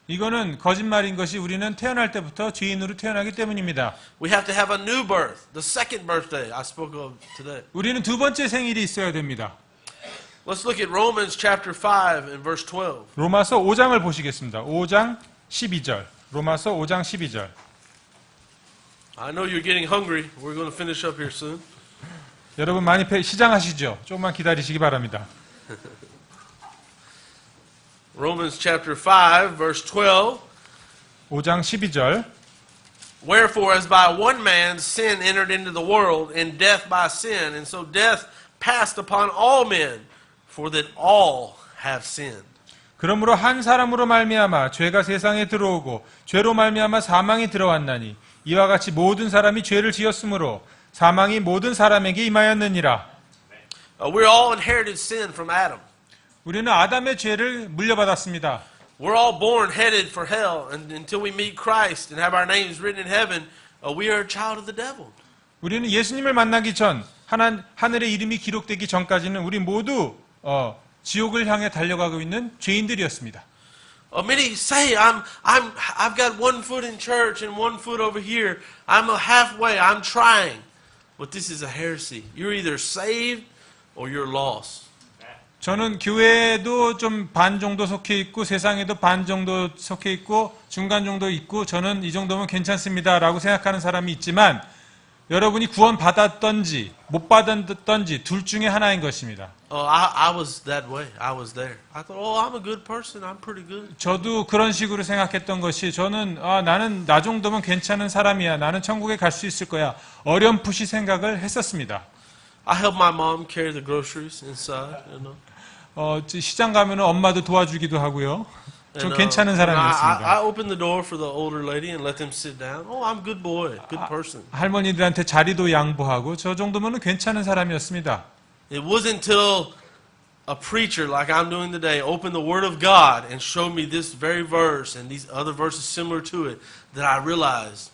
이거는 거짓말인 것이 우리는 태어날 때부터 죄인으로 태어나기 때문입니다. We have to have a new birth, the second birthday I spoke of today. 우리는 두 번째 생일이 있어야 됩니다. Let's look at Romans chapter 5 and verse 12. 로마서 5장을 보시겠습니다. 5장 12절. 로마서 5장 12절. I know you're getting hungry. We're going to finish up here soon. 여러분 많이 시장하시죠? 조금만 기다리시기 바랍니다. Romans chapter 5 verse 12. 5장 12절. Wherefore as by one man sin entered into the world, and death by sin, and so death passed upon all men, for that all have sinned. 그러므로 한 사람으로 말미암아 죄가 세상에 들어오고 죄로 말미암아 사망이 들어왔나니 이와 같이 모든 사람이 죄를 지었으므로 사망이 모든 사람에게 임하였느니라. We all inherited sin from Adam. 우리는 아담의 죄를 물려받았습니다. We're all born headed for hell, and until we meet Christ and have our names written in heaven, we are a child of the devil. 우리는 예수님을 만나기 전 하늘의 이름이 기록되기 전까지는 우리 모두 지옥을 향해 달려가고 있는 죄인들이었습니다. Many say I've got one foot in church and one foot over here. I'm halfway. I'm trying, but this is a heresy. You're either saved or you're lost. 저는 교회에도 좀 반 정도 속해 있고 세상에도 반 정도 속해 있고 중간 정도 있고 저는 이 정도면 괜찮습니다라고 생각하는 사람이 있지만 여러분이 구원 받았던지 못 받았던지 둘 중에 하나인 것입니다. I was that way. I was there. I thought, oh, I'm a good person. I'm pretty good. 저도 그런 식으로 생각했던 것이 저는 나는 나 정도면 괜찮은 사람이야. 나는 천국에 갈 수 있을 거야. 어렴풋이 생각을 했었습니다. I helped my mom carry the groceries inside, you know. 시장 가면은 엄마도 도와주기도 하고요. 좀 And, 괜찮은 I 사람이었습니다. opened the door for the older lady and let them sit down. Oh, I'm a good boy, good person. 할머니들한테 자리도 양보하고 저 정도면은 괜찮은 사람이었습니다. It wasn't until a preacher like I'm doing today opened the Word of God and showed me this very verse and these other verses similar to it that I realized,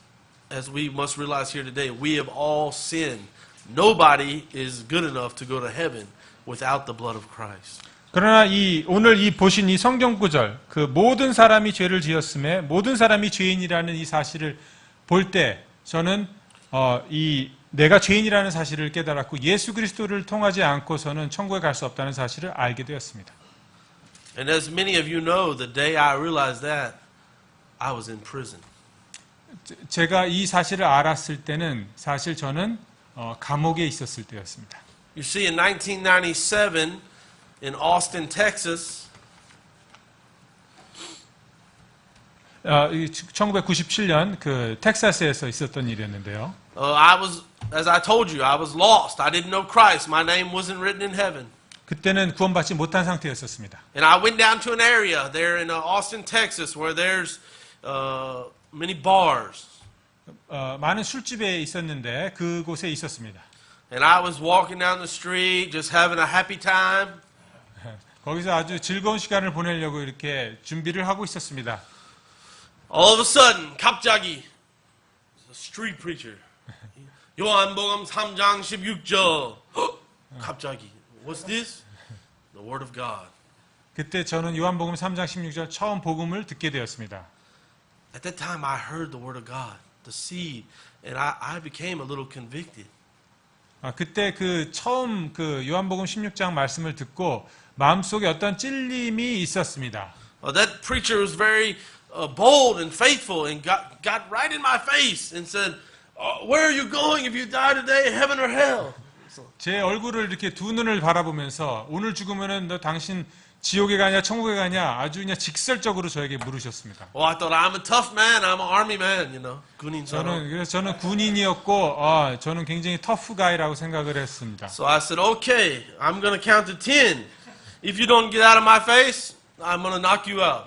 as we must realize here today, we have all sinned. Nobody is good enough to go to heaven without the blood of Christ. 그러나 오늘 보신 이 성경 구절, 그 모든 사람이 죄를 지었음에 모든 사람이 죄인이라는 이 사실을 볼 때 저는 내가 죄인이라는 사실을 깨달았고 예수 그리스도를 통하지 않고서는 천국에 갈 수 없다는 사실을 알게 되었습니다. And as many of you know, the day I realized that, I was in prison. 제가 이 사실을 알았을 때는 사실 저는 감옥에 있었을 때였습니다. You see, in 1997, in Austin, Texas, 1997년 그 텍사스에서 있었던 일이었는데요. as I told you, I was lost. I didn't know Christ. My name wasn't written in heaven. 그때는 구원받지 못한 상태였었습니다. And I went down to an area there in Austin, Texas, where there's many bars. 많은 술집에 있었는데 그곳에 있었습니다. And I was walking down the street, just having a happy time. 거기서 아주 즐거운 시간을 보내려고 이렇게 준비를 하고 있었습니다. All of a sudden, 갑자기, a street preacher. 요한복음 3장 16절. 갑자기, what's this? The Word of God. 그때 저는 요한복음 3장 16절 처음 복음을 듣게 되었습니다. At that time, I heard the Word of God, the seed, and I became a little convicted. 그때 처음 요한복음 16장 말씀을 듣고 마음속에 어떤 찔림이 있었습니다. That preacher was very bold and faithful and got right in my face and said, where are you going if you die today, heaven or hell? 제 얼굴을 이렇게 두 눈을 바라보면서 오늘 죽으면은 너 당신 지옥에 가냐 천국에 가냐 아주 그냥 직설적으로 저에게 물으셨습니다. Well, I thought I'm a tough man. I'm an army man, you know. 군인처럼. 그래서 저는 군인이었고 저는 굉장히 터프 가이라고 생각을 했습니다. So I said, okay, I'm going to count to 10. If you don't get out of my face, I'm going to knock you out.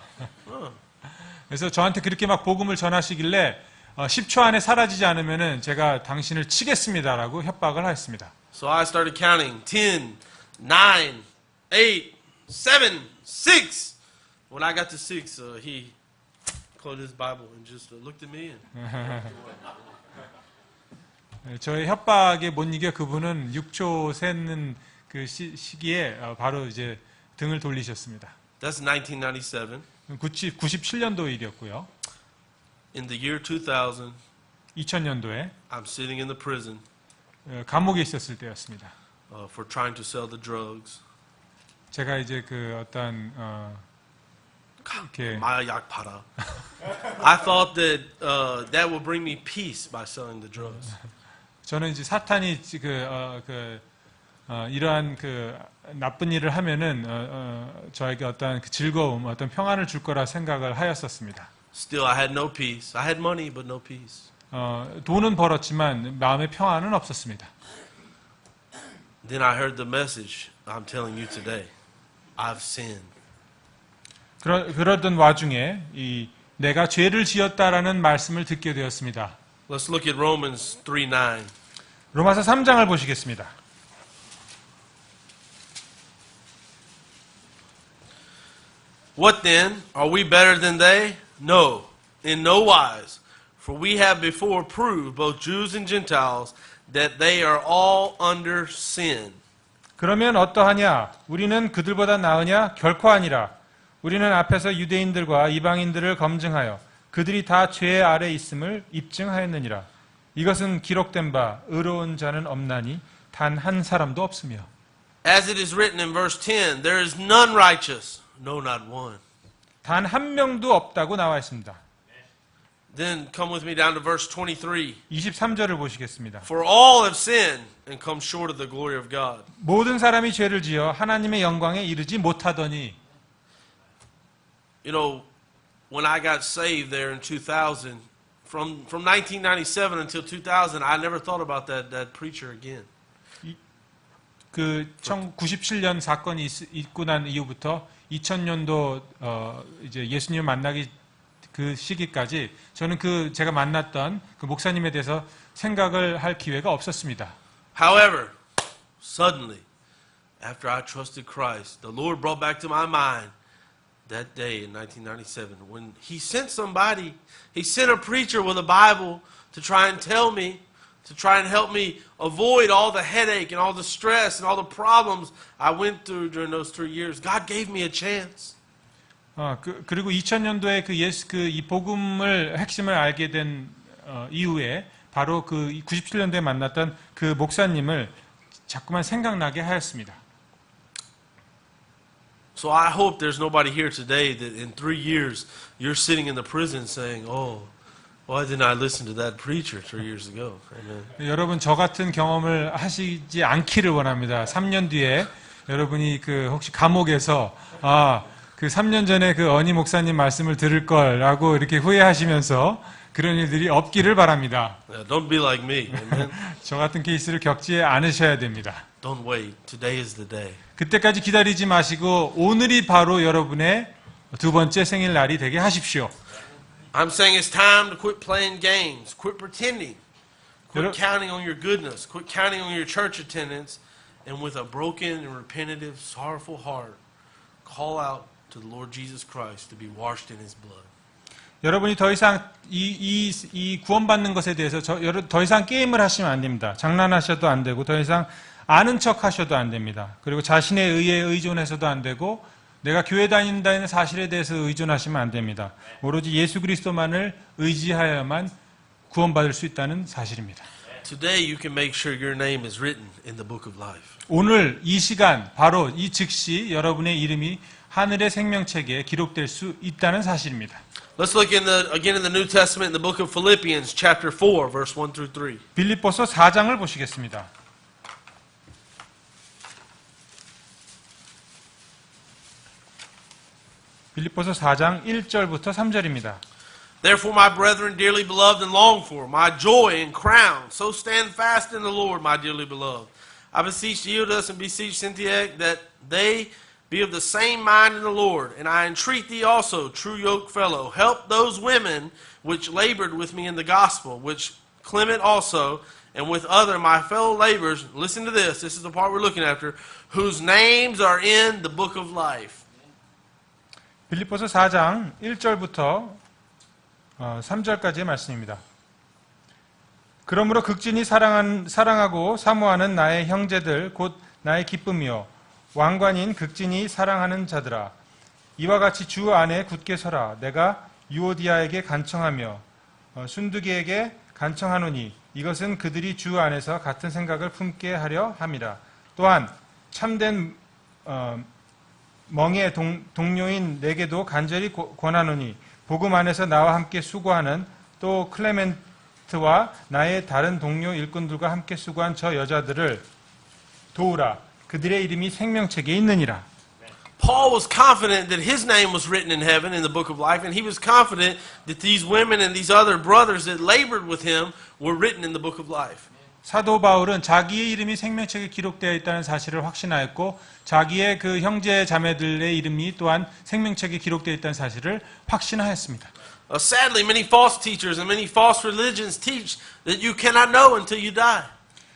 그래서 저한테 그렇게 막 복음을 전하시길래 10초 안에 사라지지 않으면은 제가 당신을 치겠습니다라고 협박을 하였습니다. So I started counting 10, 9, 8, 7, 6. When I got to 6, he closed his Bible and just looked at me. 저의 협박에 못 이겨 그분은 6초 세는 그 시기에 바로 이제 등을 돌리셨습니다. That's 1997. 97년도 일이었고요. In the year 2000, 2000년도에 I'm sitting in the prison 감옥에 있었을 때였습니다. for trying to sell the drugs. 제가 이제 어떤 이렇게 마약 팔아. I thought that that would bring me peace by selling the drugs. 저는 이제 사탄이 이러한 나쁜 일을 하면은 저에게 어떤 즐거움, 어떤 평안을 줄 거라 생각을 하였었습니다. Still, I had no peace. I had money, but no peace. 돈은 벌었지만 마음의 평안은 없었습니다. Then I heard the message I'm telling you today. I've sinned. 그러던 와중에 내가 죄를 지었다라는 말씀을 듣게 되었습니다. Let's look at Romans 3:9. 로마서 3장을 보시겠습니다. What then? Are we better than they? No, in no wise. For we have before proved, both Jews and Gentiles, that they are all under sin. 그러면 어떠하냐? 우리는 그들보다 나으냐? 결코 아니라. 우리는 앞에서 유대인들과 이방인들을 검증하여 그들이 다 죄 아래 있음을 입증하였느니라. 이것은 기록된 바 의로운 자는 없나니 단 한 사람도 없으며. As it is written in verse 10, there is none righteous, no, not one. 단 한 명도 없다고 나와 있습니다. Then come with me down to verse 23. 23절을 보시겠습니다. For all have sinned and come short of the glory of God. 모든 사람이 죄를 지어 하나님의 영광에 이르지 못하더니. You know, when I got saved there in 2000, from 1997 until 2000, I never thought about that preacher again. 그 1997년 사건이 있고 난 이후부터 2000년도 이제 예수님을 만나기 그 시기까지 저는 그 제가 만났던 그 목사님에 대해서 생각을 할 기회가 없었습니다. However, suddenly, after I trusted Christ, the Lord brought back to my mind that day in 1997 when He sent somebody, He sent a preacher with a Bible to try and tell me, to try and help me avoid all the headache and all the stress and all the problems I went through during those 3 years. God gave me a chance. 그리고 2000년도에 이 복음을 핵심을 알게 된 이후에 바로 그 97년도에 만났던 그 목사님을 자꾸만 생각나게 하였습니다. So I hope there's nobody here today that in 3 years you're sitting in the prison saying, "Oh, why didn't I listen to that preacher 3 years ago?" Amen. 여러분 저 같은 경험을 하시지 않기를 원합니다. 3년 뒤에 여러분이 그 혹시 감옥에서 그 3년 전에 그 어니 목사님 말씀을 들을 걸라고 이렇게 후회하시면서 그런 일들이 없기를 바랍니다. Yeah, don't be like me. Amen. 저 같은 케이스를 겪지 않으셔야 됩니다. Don't wait. Today is the day. 그때까지 기다리지 마시고 오늘이 바로 여러분의 두 번째 생일날이 되게 하십시오. I'm saying it's time to quit playing games, quit pretending, quit 여러- counting on your goodness, quit counting on your church attendance, and with a broken and repentant, sorrowful heart, call out to the Lord Jesus Christ to be washed in His blood. 여러분이 더 이상 이 구원받는 것에 대해서 더 이상 게임을 하시면 안 됩니다. 장난하셔도 안 되고 더 이상 아는 척 하셔도 안 됩니다. 그리고 자신의 의에 의존해서도 안 되고 내가 교회 다닌다는 사실에 대해서 의존하시면 안 됩니다. 오로지 예수 그리스도만을 의지하여야만 구원받을 수 있다는 사실입니다. Today you can make sure your name is written in the book of life. 오늘 이 시간 바로 이 즉시 여러분의 이름이 하늘의 생명책에 기록될 수 있다는 사실입니다. Let's look again in the New Testament in the book of Philippians chapter 4 verse 1 through 3. 빌립보서 4장을 보시겠습니다. 빌립보서 4장 1절부터 3절입니다. Therefore, my brethren, dearly beloved and longed for, my joy and crown, so stand fast in the Lord, my dearly beloved. I beseech Euodia and beseech Syntyche that they be of the same mind in the Lord. And I entreat thee also, true yoke fellow, help those women which labored with me in the gospel, which Clement also, and with other my fellow laborers, listen to this is the part we're looking after, whose names are in the book of life. 빌립보서 4장 1절부터 3절까지의 말씀입니다. 그러므로 극진히 사랑하고 사모하는 나의 형제들 곧 나의 기쁨이요 왕관인 극진히 사랑하는 자들아 이와 같이 주 안에 굳게 서라. 내가 유오디아에게 간청하며 순두기에게 간청하노니 이것은 그들이 주 안에서 같은 생각을 품게 하려 함이라. 또한 참된 멍의 동료인 내게도 간절히 권하노니 복음 안에서 나와 함께 수고하는 또 클레멘트와 나의 다른 동료 일꾼들과 함께 수고한 저 여자들을 도우라. 그들의 이름이 생명책에 있느니라. Paul was confident that his name was written in heaven in the book of life, and he was confident that these women and these other brothers that labored with him were written in the book of life. 사도 바울은 자기의 이름이 생명책에 기록되어 있다는 사실을 확신하였고 자기의 그 형제 자매들의 이름이 또한 생명책에 기록되어 있다는 사실을 확신하였습니다. Sadly, many false teachers and many false religions teach that you cannot know until you die.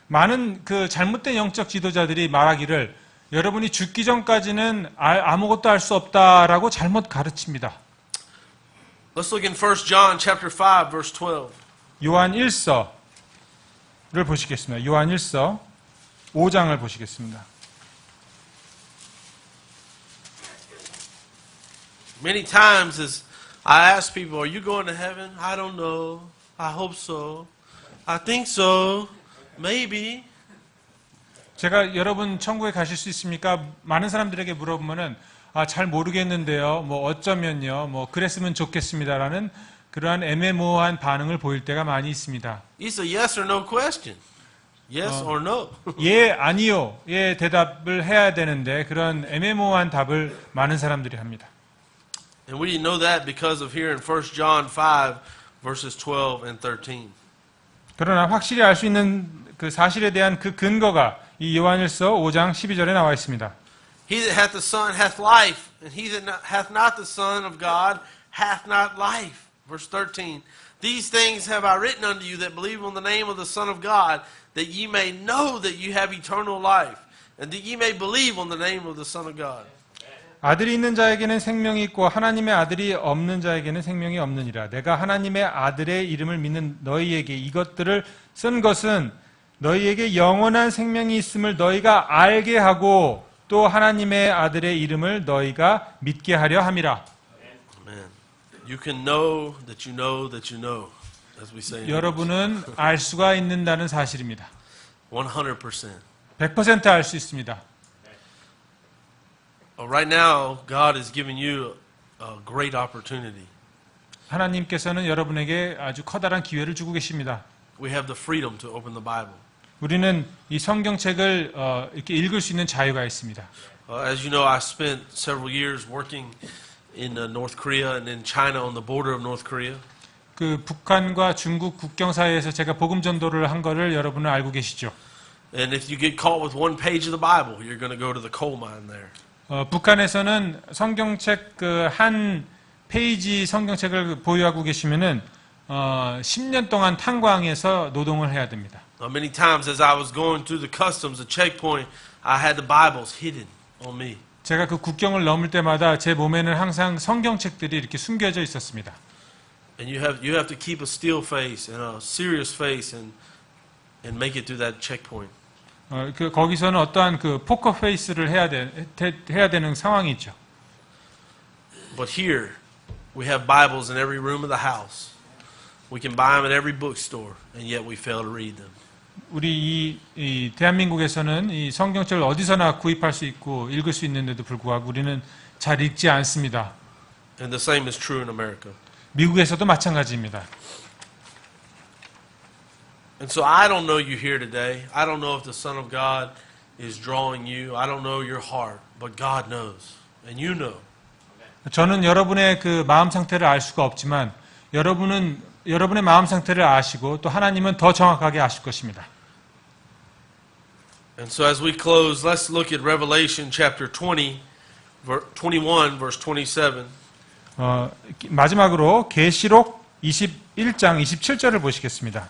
많은 그 잘못된 영적 지도자들이 말하기를 여러분이 죽기 전까지는 아무것도 알 수 없다라고 잘못 가르칩니다. Let's look in 1 John chapter 5 verse 12. 요한 1서를 보시겠습니다. 요한 1서 5장을 보시겠습니다. Many times as I ask people, are you going to heaven? I don't know. I hope so. I think so. Maybe. 제가 여러분 천국에 가실 수 있습니까? 많은 사람들에게 물어보면은 잘 모르겠는데요. 뭐 어쩌면요. 뭐 그랬으면 좋겠습니다라는 그러한 애매모호한 반응을 보일 때가 많이 있습니다. It's a yes or no question. Yes or no. 예, 아니요. 예, 대답을 해야 되는데 그런 애매모호한 답을 많은 사람들이 합니다. And we know that because of here in 1 John 5, verses 12 and 13. 그러나 확실히 알 수 있는 그 사실에 대한 그 근거가 이 요한일서 5장 12절에 나와 있습니다. He that hath the Son hath life, and he that hath not the Son of God hath not life. Verse 13. These things have I written unto you that believe on the name of the Son of God, that ye may know that you have eternal life, and that ye may believe on the name of the Son of God. 아들이 있는 자에게는 생명이 있고 하나님의 아들이 없는 자에게는 생명이 없느니라. 내가 하나님의 아들의 이름을 믿는 너희에게 이것들을 쓴 것은 너희에게 영원한 생명이 있음을 너희가 알게 하고 또 하나님의 아들의 이름을 너희가 믿게 하려 함이라. Amen. You can know that you know that you know, as we say in English. 여러분은 알 수가 있는다는 사실입니다. 100%. 100% 알 수 있습니다. Right now, God is giving you a great opportunity. 하나님께서는 여러분에게 아주 커다란 기회를 주고 계십니다. We have the freedom to open the Bible. 우리는 이 성경책을 이렇게 읽을 수 있는 자유가 있습니다. As you know, I spent several years working in North Korea and in China on the border of North Korea. 그 북한과 중국 국경 사이에서 제가 복음 전도를 한 거를 여러분은 알고 계시죠? And if you get caught with one page of the Bible, you're going to go to the coal mine there. 북한에서는 성경책 그 한 페이지 성경책을 보유하고 계시면은 10년 동안 탄광에서 노동을 해야 됩니다. Many times as I was going through the customs, the checkpoint, I had the Bibles hidden on me. 제가 그 국경을 넘을 때마다 제 몸에는 항상 성경책들이 이렇게 숨겨져 있었습니다. And you have to keep a still face and a serious face and make it through that checkpoint. 거기서는 어떠한 그 포커 페이스를 해야 되는 상황이 있죠. But here, we have Bibles in every room of the house. We can buy them at every bookstore, and yet we fail to read them. 우리 이 대한민국에서는 이 성경책을 어디서나 구입할 수 있고 읽을 수 있는데도 불구하고 우리는 잘 읽지 않습니다. And the same is true in America. 미국에서도 마찬가지입니다. And so I don't know you here today. I don't know if the Son of God is drawing you. I don't know your heart, but God knows, and you know. 저는 여러분의 그 마음 상태를 알 수가 없지만 여러분은 여러분의 마음 상태를 아시고 또 하나님은 더 정확하게 아실 것입니다. And so as we close, let's look at Revelation chapter 21, verse 27. 마지막으로 계시록 21장 27절을 보시겠습니다.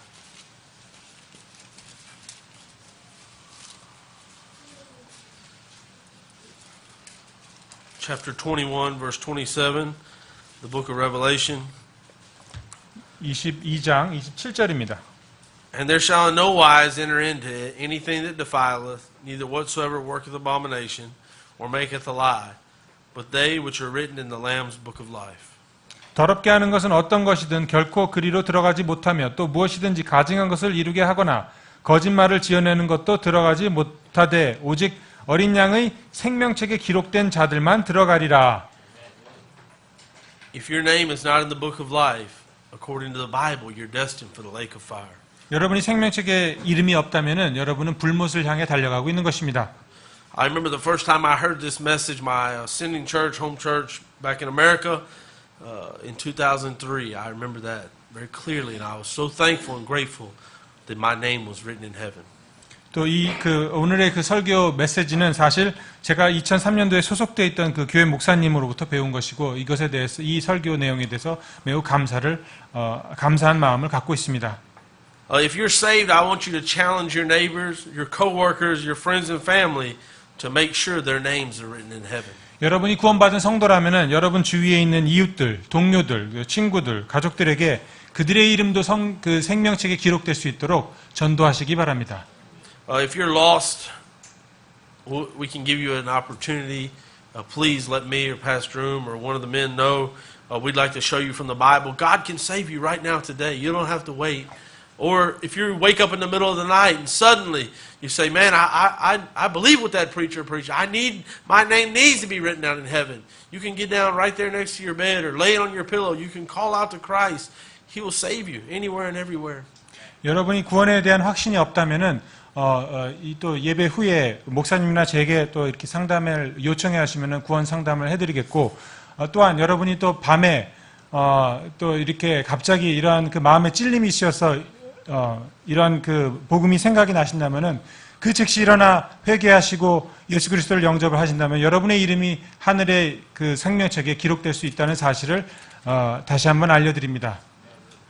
Chapter 21, verse 27, the book of Revelation. 22장 27절입니다. And there shall in no wise enter into it anything that defileth, neither whatsoever worketh abomination, or maketh a lie, but they which are written in the Lamb's book of life. 더럽게 하는 것은 어떤 것이든 결코 그리로 들어가지 못하며 또 무엇이든지 가증한 것을 이루게 하거나 거짓말을 지어내는 것도 들어가지 못하되 오직 어린 양의 생명책에 기록된 자들만 들어가리라. If your name is not in the book of life, according to the Bible, you're destined for the lake of fire. 여러분이 생명책에 이름이 없다면은 여러분은 불못을 향해 달려가고 있는 것입니다. I remember the first time I heard this message, my sending church, home church back in America, in 2003. I remember that very clearly, and I was so thankful and grateful that my name was written in heaven. 또 오늘의 그 설교 메시지는 사실 제가 2003년도에 소속되어 있던 그 교회 목사님으로부터 배운 것이고 이것에 대해서 이 설교 내용에 대해서 매우 감사한 마음을 갖고 있습니다. If you're saved, I want you to challenge your neighbors, your coworkers, your friends and family to make sure their names are written in heaven. 여러분이 구원받은 성도라면은 여러분 주위에 있는 이웃들, 동료들, 친구들, 가족들에게 그들의 이름도 그 생명책에 기록될 수 있도록 전도하시기 바랍니다. If you're lost, we can give you an opportunity. Please let me or Pastor Room or one of the men know. We'd like to show you from the Bible. God can save you right now today. You don't have to wait Or if you wake up in the middle of the night and suddenly you say, man, I believe what that preacher preached. My name needs to be written down in heaven. You can get down right there next to your bed or lay it on your pillow. You can call out to Christ. He will save you anywhere and everywhere. 여러분이 구원에 대한 확신이 없다면은 이 또 예배 후에 목사님이나 제게 또 이렇게 상담을 요청해 하시면은 구원 상담을 해드리겠고 또한 여러분이 또 밤에 또 이렇게 갑자기 이러한 그 마음의 찔림이 있어서 이러한 그 복음이 생각이 나신다면은 그 즉시 일어나 회개하시고 예수 그리스도를 영접을 하신다면 여러분의 이름이 하늘의 그 생명책에 기록될 수 있다는 사실을 다시 한번 알려드립니다.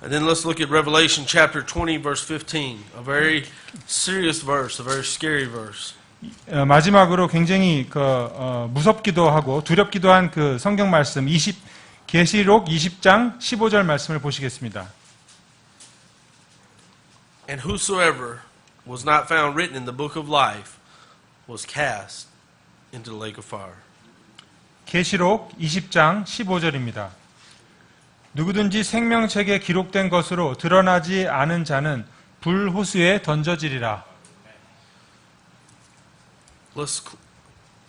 And then let's look at Revelation chapter 20, verse 15. A very serious verse, a very scary verse. 마지막으로 굉장히 무섭기도 하고 두렵기도 한 그 성경 말씀 계시록 20장 15절 말씀을 보시겠습니다. And whosoever was not found written in the book of life was cast into the lake of fire. 계시록 20장 15절입니다. 누구든지 생명책에 기록된 것으로 드러나지 않은 자는 불호수에 던져지리라. Let's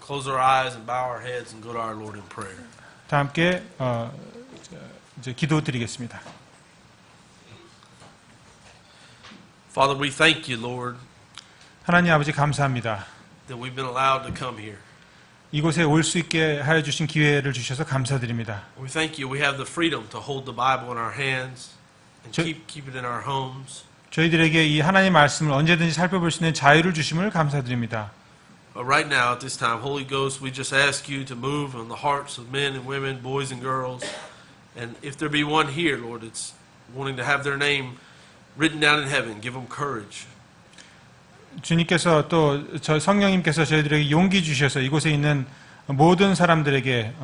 close our eyes and bow our heads and go to our Lord in prayer. 다 함께 이제 기도드리겠습니다. Father, we thank you, Lord, 하나님 아버지 감사합니다. that we've been allowed to come here. 이곳에 올 수 있게 하여 주신 기회를 주셔서 감사드립니다. We thank you we have the freedom to hold the Bible in our hands and keep it in our homes. 저희들에게 이 하나님의 말씀을 언제든지 살펴볼 수 있는 자유를 주심을 감사드립니다. But right now, at this time, Holy Ghost, we just ask you to move on the hearts of men and women, boys and girls. And if there be one here, Lord, that's wanting to have their name written down in heaven, give them courage. 주님께서 또 성령님께서 저희들에게 용기 주셔서 이곳에 있는 모든 사람들에게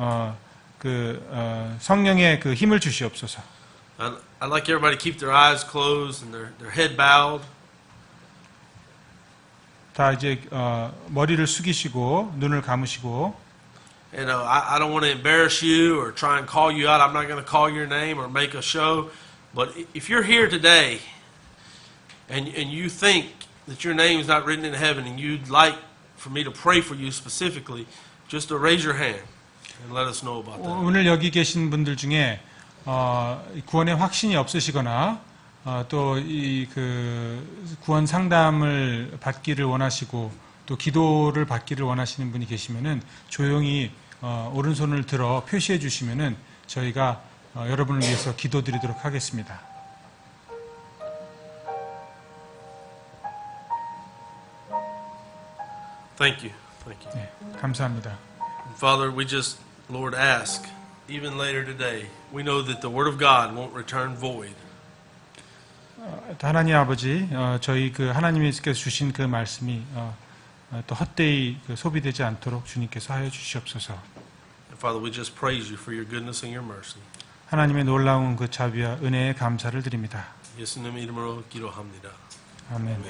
성령의 그 힘을 주시옵소서. I'd like everybody to keep their eyes closed and their head bowed. 다 이제 머리를 숙이시고 눈을 감으시고. And I don't want to embarrass you or try and call you out. I'm not going to call your name or make a show. But if you're here today and you think that your name is not written in heaven and you'd like for me to pray for you specifically, just to raise your hand and let us know about that. 오늘 여기 계신 분들 중에 구원의 확신이 없으시거나 또 이 구원 상담을 받기를 원하시고 또 기도를 받기를 원하시는 분이 계시면은 조용히 오른손을 들어 표시해 주시면은 저희가 여러분을 위해서 기도드리도록 하겠습니다. Thank you. Thank you. 네, 감사합니다. Father, we just, Lord, ask, even later today, we know that the Word of God won't return void. 하나님 아버지, 저희 하나님께서 주신 그 말씀이 또 헛되이 소비되지 않도록 주님께서 하여 주시옵소서. And Father, we just praise you for your goodness and your mercy. 하나님의 놀라운 그 자비와 은혜에 감사를 드립니다. 예수님 이름으로 기도합니다. 아멘.